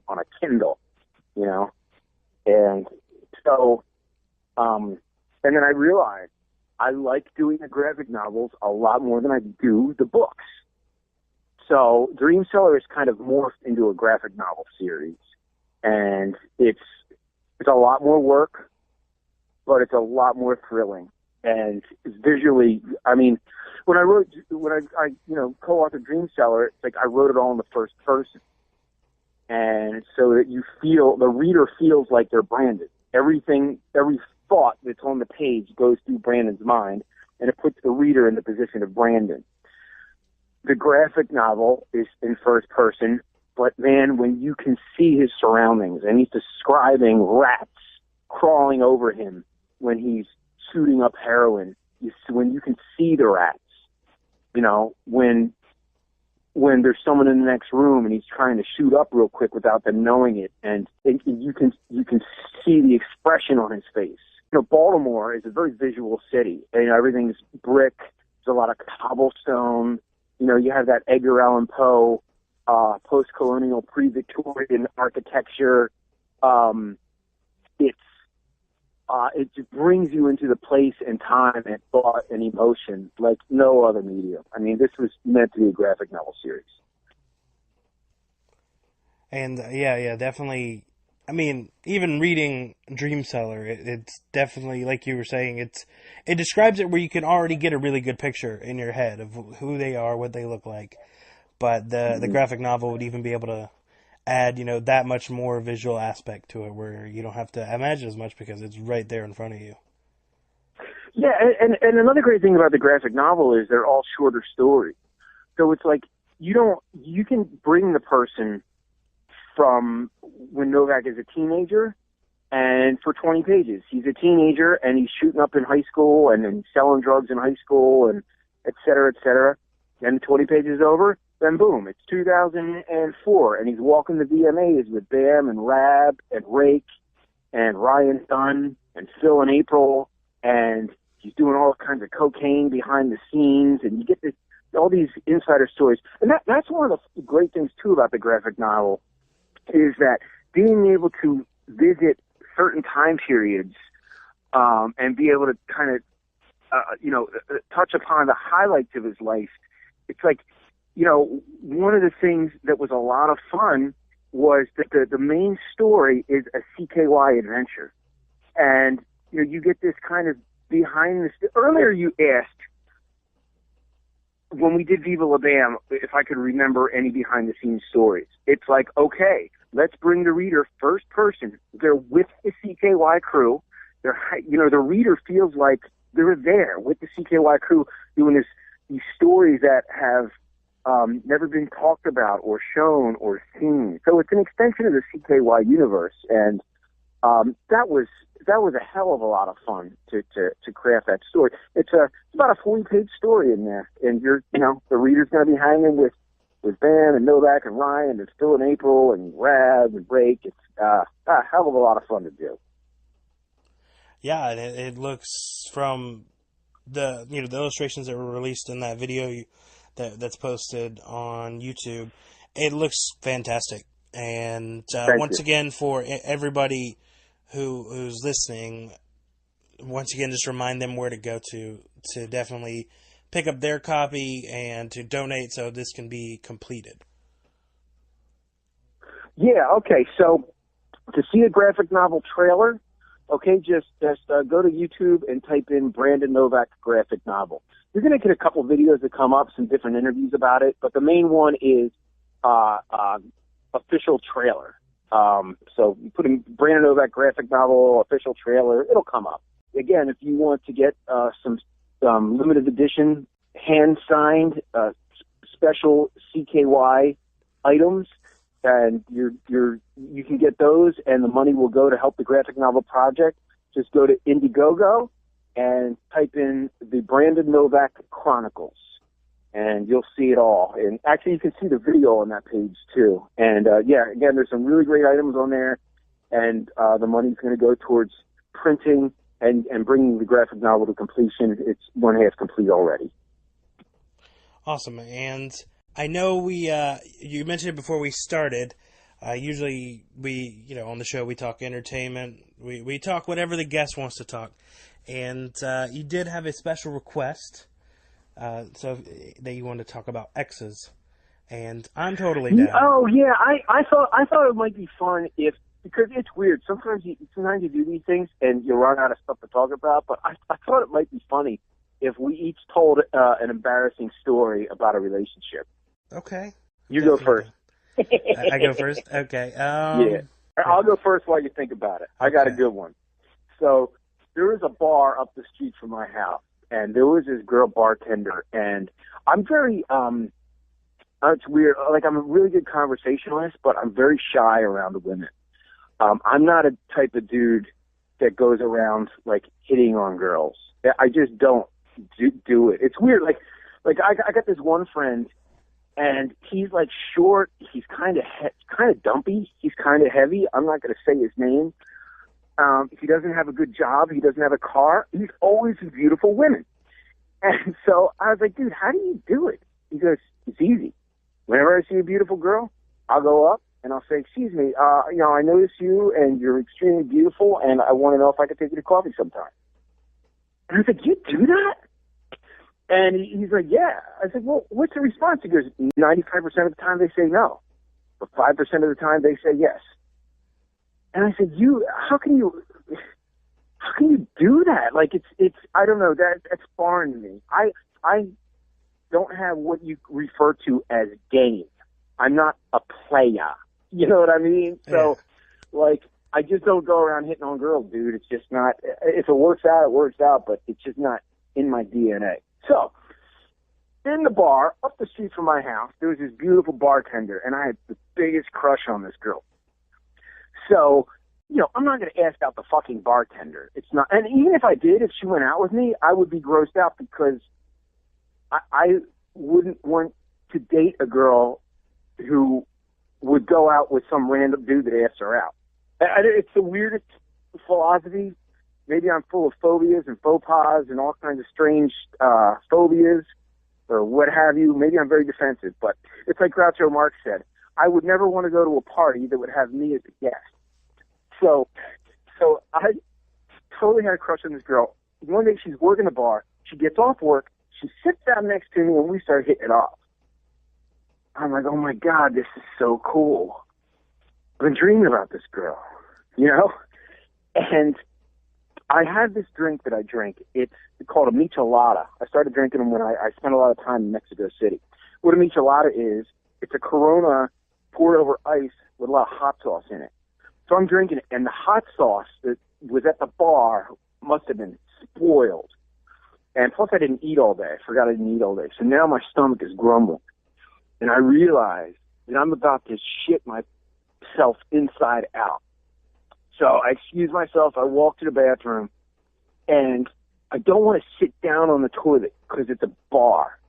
[SPEAKER 1] a Kindle, And so, and then I realized I like doing the graphic novels a lot more than I do the books. So Dream Seller is kind of morphed into a graphic novel series, and it's a lot more work, but it's a lot more thrilling. And visually, I mean, when I co-authored Dream Seller, it's like I wrote it all in the first person, and so that the reader feels like they're Brandon. Every thought that's on the page goes through Brandon's mind, and it puts the reader in the position of Brandon. The graphic novel is in first person, but man, when you can see his surroundings, and he's describing rats crawling over him when he's shooting up heroin, when you can see the rats, when there's someone in the next room and he's trying to shoot up real quick without them knowing it, and you can see the expression on his face. Baltimore is a very visual city, and everything's brick. There's a lot of cobblestone. You have that Edgar Allan Poe, post-colonial, pre-Victorian architecture. It just brings you into the place and time and thought and emotion like no other medium. I mean, this was meant to be a graphic novel series.
[SPEAKER 3] And yeah, definitely. I mean, even reading Dream Seller, it's definitely, like you were saying, it describes it where you can already get a really good picture in your head of who they are, what they look like. But the graphic novel would even be able to add, that much more visual aspect to it, where you don't have to imagine as much because it's right there in front of you.
[SPEAKER 1] Yeah, and another great thing about the graphic novel is they're all shorter stories. So it's like you can bring the person from when Novak is a teenager, and for 20 pages. He's a teenager, and he's shooting up in high school, and then selling drugs in high school, and et cetera, et cetera. Then 20 pages over, then boom, it's 2004, and he's walking the VMAs with Bam and Rab and Rake and Ryan Dunn and Phil and April, and he's doing all kinds of cocaine behind the scenes, and you get all these insider stories. And that's one of the great things, too, about the graphic novel, is that being able to visit certain time periods and be able to kind of, touch upon the highlights of his life. It's like, one of the things that was a lot of fun was that the main story is a CKY adventure. And, you get this kind of behind the... Earlier you asked, when we did Viva La Bam, if I could remember any behind-the-scenes stories. It's like, okay, let's bring the reader first person. They're with the CKY crew. The reader feels like they're there with the CKY crew doing these stories that have never been talked about or shown or seen. So it's an extension of the CKY universe, and that was a hell of a lot of fun to craft that story. It's about a 40-page story in there, and the reader's going to be hanging with with Bam and Novak and Ryan and Phil and April and Raz and Rake. It's a hell of a lot of fun to do.
[SPEAKER 3] Yeah, it looks from the the illustrations that were released in that video that's posted on YouTube. It looks fantastic. And once again, for everybody who's listening, once again, just remind them where to go to definitely pick up their copy and to donate so this can be completed.
[SPEAKER 1] Yeah, okay. So to see a graphic novel trailer, okay, just go to YouTube and type in Brandon Novak graphic novel. You're going to get a couple videos that come up, some different interviews about it, but the main one is official trailer. So you put in Brandon Novak graphic novel, official trailer, it'll come up. Again, if you want to get some limited edition, hand-signed, special CKY items, and you can get those, and the money will go to help the graphic novel project. Just go to Indiegogo and type in the Brandon Novak Chronicles, and you'll see it all. And actually, you can see the video on that page, too. And, again, there's some really great items on there, and the money's going to go towards printing and bringing the graphic novel to completion. It's one half complete already.
[SPEAKER 3] Awesome. And I know you mentioned it before we started. Usually we, on the show we talk entertainment. We talk whatever the guest wants to talk. And you did have a special request so that you wanted to talk about exes. And I'm totally down.
[SPEAKER 1] Oh, yeah. I thought it might be fun because it's weird. Sometimes you do these things and you run out of stuff to talk about, but I thought it might be funny if we each told an embarrassing story about a relationship.
[SPEAKER 3] Okay.
[SPEAKER 1] You go first.
[SPEAKER 3] I go first? Okay.
[SPEAKER 1] Yeah. I'll go first while you think about it. I got a good one. So there was a bar up the street from my house, and there was this girl bartender, and I'm very, it's weird, like I'm a really good conversationalist, but I'm very shy around the women. I'm not a type of dude that goes around, like, hitting on girls. I just don't do it. It's weird. Like I got this one friend, and he's, like, short. He's kind of dumpy. He's kind of heavy. I'm not going to say his name. He doesn't have a good job. He doesn't have a car. He's always with beautiful women. And so I was like, dude, how do you do it? He goes, it's easy. Whenever I see a beautiful girl, I'll go up and I'll say, excuse me, I notice you and you're extremely beautiful, and I want to know if I could take you to coffee sometime. And I was like, you do that? And he's like, yeah. I said, well, what's the response? He goes, 95% of the time they say no, but 5% of the time they say yes. And I said, how can you do that? Like, it's I don't know, that's foreign to me. I don't have what you refer to as game. I'm not a player. You know what I mean? So, like, I just don't go around hitting on girls, dude. It's just not, if it works out, it works out, but it's just not in my DNA. So, in the bar, up the street from my house, there was this beautiful bartender, and I had the biggest crush on this girl. So, I'm not going to ask out the fucking bartender. It's not, and even if I did, if she went out with me, I would be grossed out because I wouldn't want to date a girl who would go out with some random dude that asked her out. It's the weirdest philosophy. Maybe I'm full of phobias and faux pas and all kinds of strange phobias or what have you. Maybe I'm very defensive, but it's like Groucho Marx said, I would never want to go to a party that would have me as a guest. So I totally had a crush on this girl. One day she's working the bar. She gets off work. She sits down next to me, and we start hitting it off. I'm like, oh, my God, this is so cool. I've been dreaming about this girl, And I had this drink that I drink. It's called a michelada. I started drinking them when I spent a lot of time in Mexico City. What a michelada is, it's a Corona poured over ice with a lot of hot sauce in it. So I'm drinking it, and the hot sauce that was at the bar must have been spoiled. And plus I didn't eat all day. I forgot I didn't eat all day. So now my stomach is grumbling. And I realize that I'm about to shit myself inside out. So I excuse myself. I walk to the bathroom, and I don't want to sit down on the toilet because it's a bar.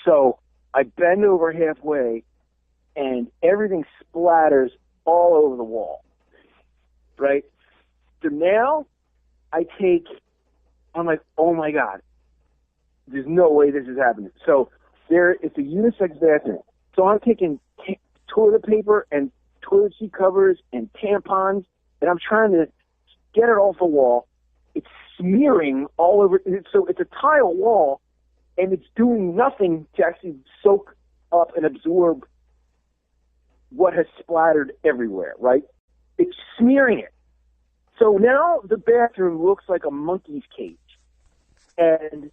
[SPEAKER 1] So I bend over halfway, and everything splatters all over the wall, right? So now I'm like, oh my God, there's no way this is happening. So it's a unisex bathroom. So I'm taking toilet paper and toilet seat covers and tampons, and I'm trying to get it off the wall. It's smearing all over. So it's a tile wall, and it's doing nothing to actually soak up and absorb what has splattered everywhere, right? It's smearing it. So now the bathroom looks like a monkey's cage. And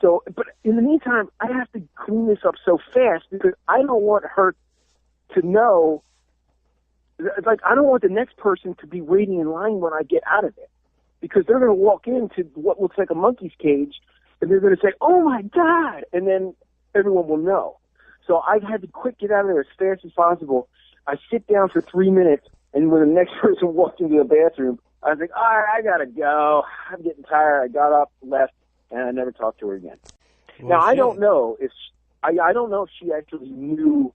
[SPEAKER 1] so, but in the meantime, I have to clean this up so fast because I don't want her to know, like, I don't want the next person to be waiting in line when I get out of it, because they're going to walk into what looks like a monkey's cage, and they're going to say, oh my God, and then everyone will know. So I had to quick get out of there as fast as possible. I sit down for 3 minutes, and when the next person walked into the bathroom, I was like, all right, I got to go. I'm getting tired. I got up, left, and I never talked to her again. Well, now, I don't know if she actually knew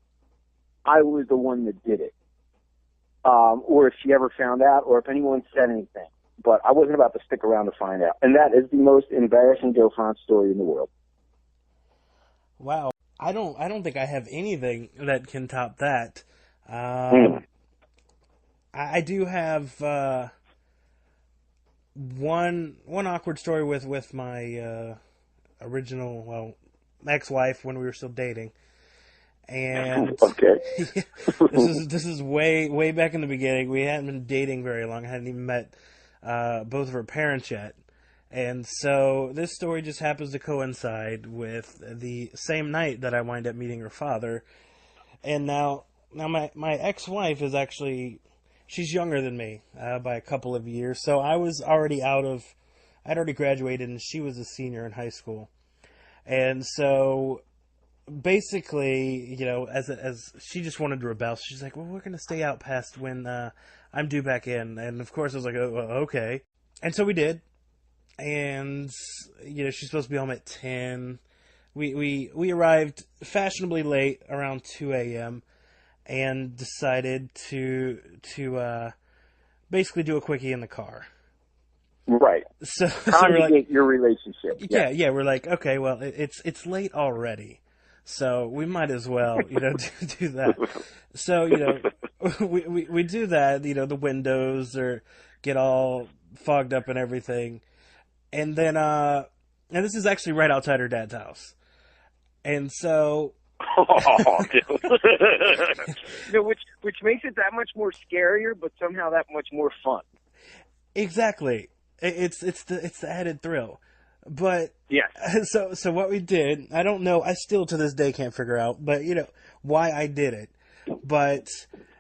[SPEAKER 1] I was the one that did it, or if she ever found out, or if anyone said anything. But I wasn't about to stick around to find out. And that is the most embarrassing Joe Frantz story in the world.
[SPEAKER 3] Wow. I don't think I have anything that can top that. I do have one awkward story with my original ex-wife when we were still dating, and
[SPEAKER 1] okay.
[SPEAKER 3] this is way back in the beginning. We hadn't been dating very long. I hadn't even met both of her parents yet, and so this story just happens to coincide with the same night that I wind up meeting her father. And now my ex-wife is actually, she's younger than me by a couple of years. So I was already I'd already graduated, and she was a senior in high school. And so basically, as she just wanted to rebel, she's like, well, we're going to stay out past when I'm due back in. And of course I was like, oh, well, okay. And so we did. And, she's supposed to be home at 10. We arrived fashionably late, around 2 a.m., and decided to basically do a quickie in the car.
[SPEAKER 1] Right.
[SPEAKER 3] So
[SPEAKER 1] conjugate
[SPEAKER 3] we're like,
[SPEAKER 1] your relationship.
[SPEAKER 3] Yeah. We're like, okay, well, it's late already, so we might as well, do that. So we do that. The windows get all fogged up and everything, and then and this is actually right outside her dad's house, and so.
[SPEAKER 1] Oh, dude. Which makes it that much more scarier, but somehow that much more fun.
[SPEAKER 3] Exactly. It's the added thrill. But
[SPEAKER 1] yeah.
[SPEAKER 3] So what we did, I don't know, I still to this day can't figure out, but why I did it. But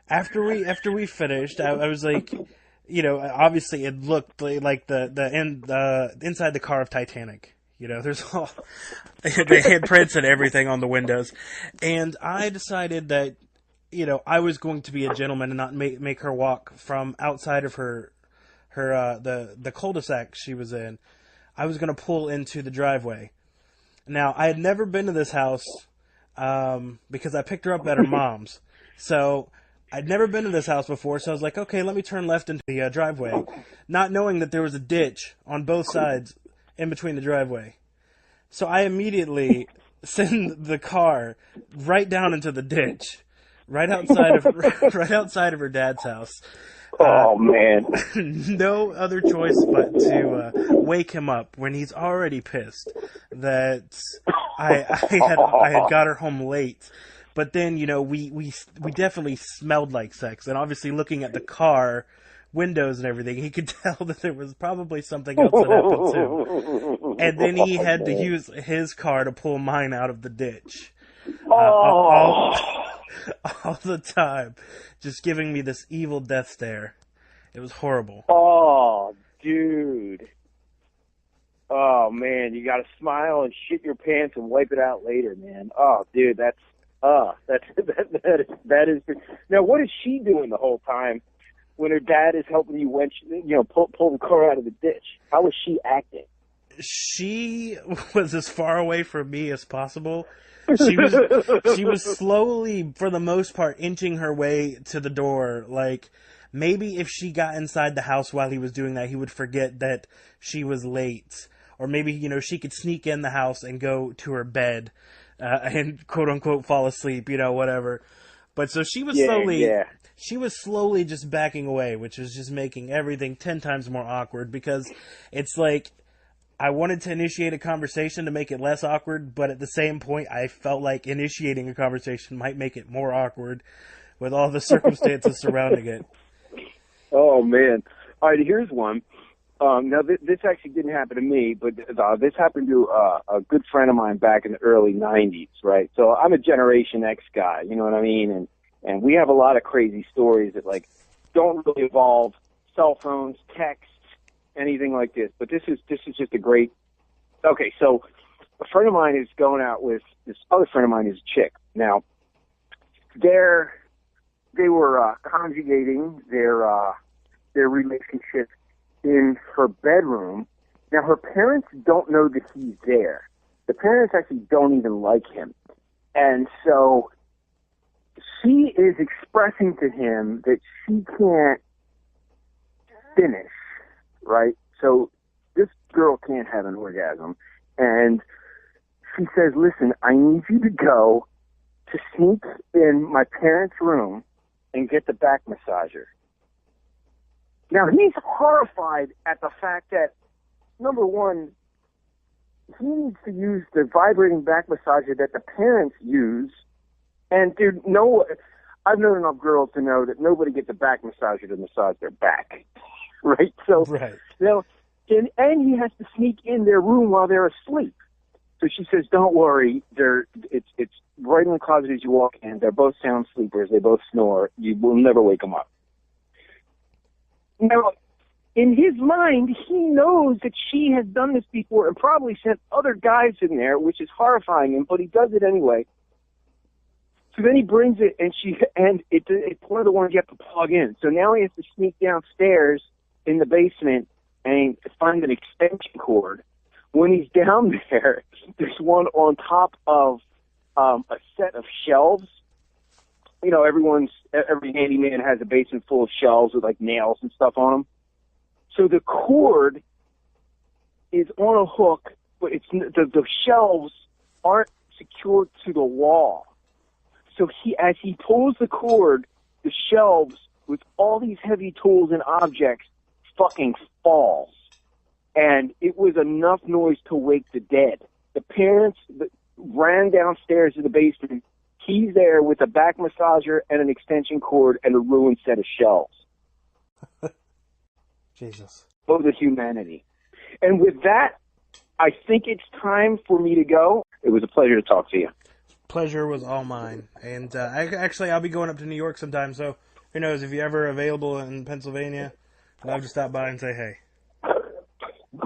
[SPEAKER 3] after we finished, I was like, obviously it looked like the inside the car of Titanic. There's all the handprints and everything on the windows. And I decided that, I was going to be a gentleman and not make her walk from outside of her the cul-de-sac she was in. I was going to pull into the driveway. Now, I had never been to this house because I picked her up at her mom's. So I'd never been to this house before, so I was like, okay, let me turn left into the driveway, not knowing that there was a ditch on both sides in between the driveway. So I immediately send the car right down into the ditch, right outside of her dad's house.
[SPEAKER 1] Oh man!
[SPEAKER 3] No other choice but to wake him up when he's already pissed that I had got her home late. But then we definitely smelled like sex, and obviously looking at the car windows and everything, he could tell that there was probably something else that happened too. And then he had to use his car to pull mine out of the ditch. All the time, just giving me this evil death stare. It was horrible.
[SPEAKER 1] Oh, dude. Oh man, you got to smile and shit your pants and wipe it out later, man. Oh, dude, that is. Now, what is she doing the whole time when her dad is helping you pull the car out of the ditch? How was she acting?
[SPEAKER 3] She was as far away from me as possible. She was slowly, for the most part, inching her way to the door. Like, maybe if she got inside the house while he was doing that, he would forget that she was late. Or maybe, you know, she could sneak in the house and go to her bed and quote-unquote fall asleep, you know, whatever. But so she was she was slowly just backing away, which was just making everything 10 times more awkward, because it's like, I wanted to initiate a conversation to make it less awkward, but at the same point, I felt like initiating a conversation might make it more awkward with all the circumstances surrounding it.
[SPEAKER 1] Oh, man. All right, here's one. Now, this actually didn't happen to me, but this happened to a good friend of mine back in the early 90s, right? So I'm a Generation X guy, you know what I mean? And we have a lot of crazy stories that, like, don't really involve cell phones, texts, anything like this. But this is just a great... Okay, so a friend of mine is going out with this other friend of mine is a chick. Now, they were conjugating their relationship in her bedroom. Now, her parents don't know that he's there. The parents actually don't even like him. And so she is expressing to him that she can't finish, right? So this girl can't have an orgasm. And she says, listen, I need you to go to sneak in my parents' room and get the back massager. Now, he's horrified at the fact that, number one, he needs to use the vibrating back massager that the parents use. And, dude, I've known enough girls to know that nobody gets a back massager to massage their back, right? So,
[SPEAKER 3] right.
[SPEAKER 1] You know, and he has to sneak in their room while they're asleep. So she says, don't worry, it's right in the closet as you walk in. They're both sound sleepers. They both snore. You will never wake them up. Now, in his mind, he knows that she has done this before and probably sent other guys in there, which is horrifying him, but he does it anyway. So then he brings it, and it's one of the ones you have to plug in. So now he has to sneak downstairs in the basement and find an extension cord. When he's down there, there's one on top of a set of shelves. You know, every handyman has a basement full of shelves with, like, nails and stuff on them. So the cord is on a hook, but the shelves aren't secured to the wall. So as he pulls the cord, the shelves with all these heavy tools and objects fucking falls. And it was enough noise to wake the dead. The parents ran downstairs to the basement. He's there with a back massager and an extension cord and a ruined set of shelves.
[SPEAKER 3] Jesus.
[SPEAKER 1] Oh, the humanity. And with that, I think it's time for me to go. It was a pleasure to talk to you.
[SPEAKER 3] Pleasure was all mine. And I'll be going up to New York sometime, so who knows, if you're ever available in Pennsylvania, I'd love to stop by and say hey.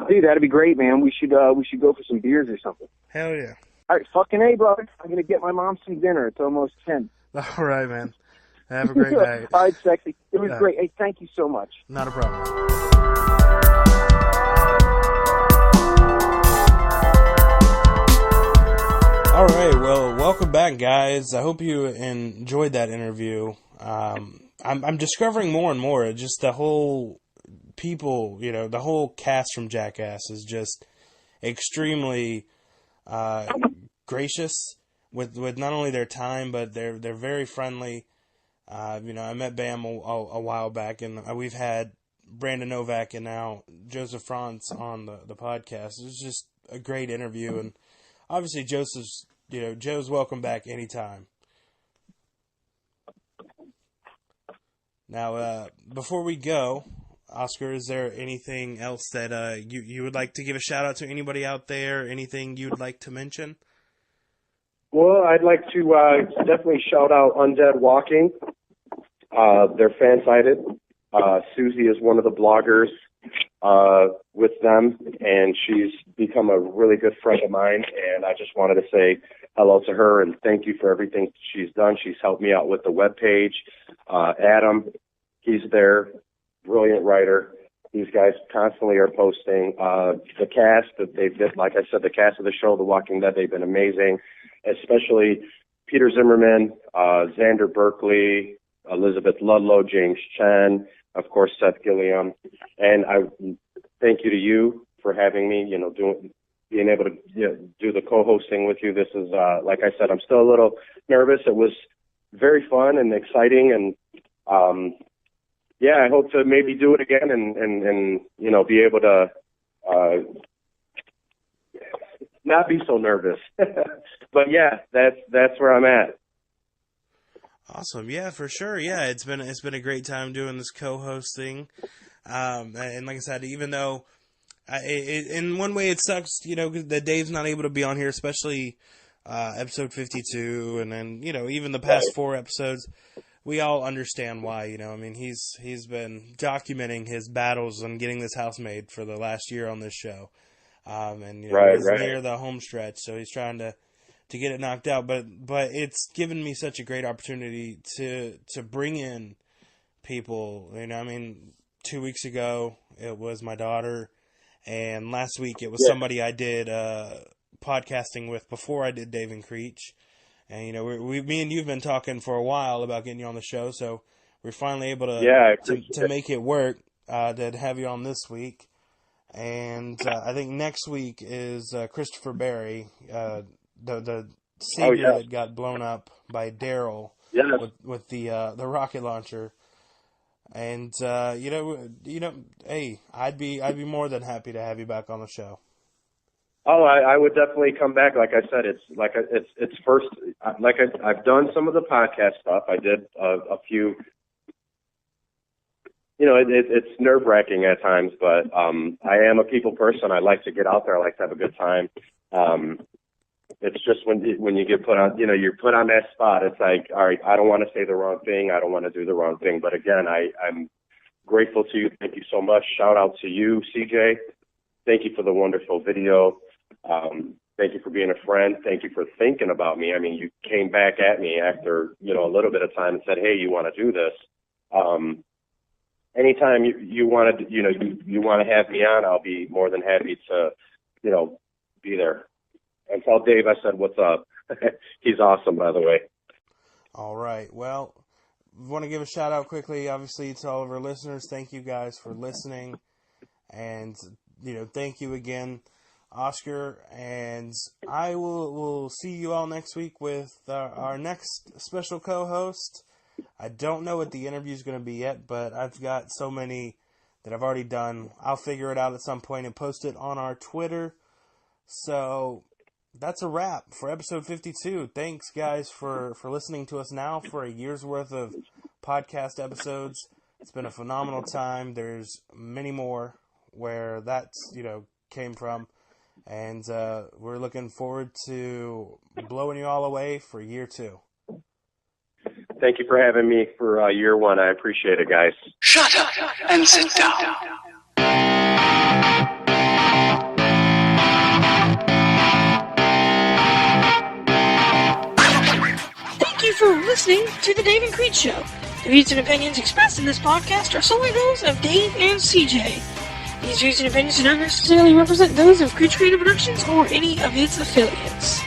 [SPEAKER 1] Dude, that'd be great, man. We should go for some beers or something.
[SPEAKER 3] Hell yeah.
[SPEAKER 1] All right, fucking A, brother. I'm going to get my mom some dinner. It's almost 10.
[SPEAKER 3] All right, man. Have a great night.
[SPEAKER 1] All right, sexy. It was great. Hey, thank you so much.
[SPEAKER 3] Not a problem. All right, well, welcome back, guys. I hope you enjoyed that interview. I'm discovering more and more, just the whole people, you know, the whole cast from Jackass is just extremely gracious with not only their time, but they're very friendly. You know, I met Bam a while back, and we've had Brandon Novak and now Joseph Frantz on the podcast. It was just a great interview, and obviously Joe's welcome back anytime. Now, before we go, Oscar, is there anything else that you would like to give a shout out to anybody out there? Anything you'd like to mention?
[SPEAKER 4] Well, I'd like to definitely shout out Undead Walking. They're fan-sided. Susie is one of the bloggers with them, and she's become a really good friend of mine, and I just wanted to say hello to her and thank you for everything she's done. She's helped me out with the webpage. Adam, he's there, brilliant writer. These guys constantly are posting. The cast that they did, like I said, the cast of the show, The Walking Dead, they've been amazing, especially Peter Zimmerman, Xander Berkeley, Elizabeth Ludlow, James Chen, of course, Seth Gilliam. And I thank you to you for having me, being able to do the co-hosting with you. This is, like I said, I'm still a little nervous. It was very fun and exciting, and I hope to maybe do it again and be able to not be so nervous. But yeah, that's where I'm at.
[SPEAKER 3] Awesome. Yeah, for sure. Yeah, it's been a great time doing this co-hosting. And like I said, even though in one way it sucks, that Dave's not able to be on here, especially episode 52, and then even the past 4 episodes. We all understand why. He's been documenting his battles on getting this house made for the last year on this show, and he's near the home stretch, so he's trying to get it knocked out. But it's given me such a great opportunity to bring in people. 2 weeks ago it was my daughter. And last week it was somebody I did podcasting with before I did Dave and Creech. And, me and you've been talking for a while about getting you on the show, so we're finally able to make it work, to have you on this week. And I think next week is Christopher Berry, the savior that got blown up by Daryl with the rocket launcher. And hey, I'd be more than happy to have you back on the show.
[SPEAKER 4] Oh, I would definitely come back. Like I said, it's first. I've done some of the podcast stuff. I did a few. It's nerve wracking at times, but I am a people person. I like to get out there. I like to have a good time. It's just when you get put on, you're put on that spot. It's like, all right, I don't want to say the wrong thing. I don't want to do the wrong thing. But again, I'm grateful to you. Thank you so much. Shout out to you, CJ. Thank you for the wonderful video. Thank you for being a friend. Thank you for thinking about me. You came back at me after, a little bit of time and said, hey, you want to do this? Anytime you want to, you want to have me on, I'll be more than happy to, be there. And tell Dave I said, what's up? He's awesome, by the way.
[SPEAKER 3] All right. Well, I want to give a shout out quickly, obviously, to all of our listeners. Thank you guys for listening. And, thank you again, Oscar. And I will see you all next week with our next special co-host. I don't know what the interview is going to be yet, but I've got so many that I've already done. I'll figure it out at some point and post it on our Twitter. So that's a wrap for episode 52. Thanks, guys, for listening to us now for a year's worth of podcast episodes. It's been a phenomenal time. There's many more where that's, came from. And we're looking forward to blowing you all away for year 2.
[SPEAKER 4] Thank you for having me for year 1. I appreciate it, guys.
[SPEAKER 5] Shut up and sit down. Thank you for listening to the Dave and Creech Show. The views and opinions expressed in this podcast are solely those of Dave and CJ. These views and opinions do not necessarily represent those of Creech Creative Productions or any of its affiliates.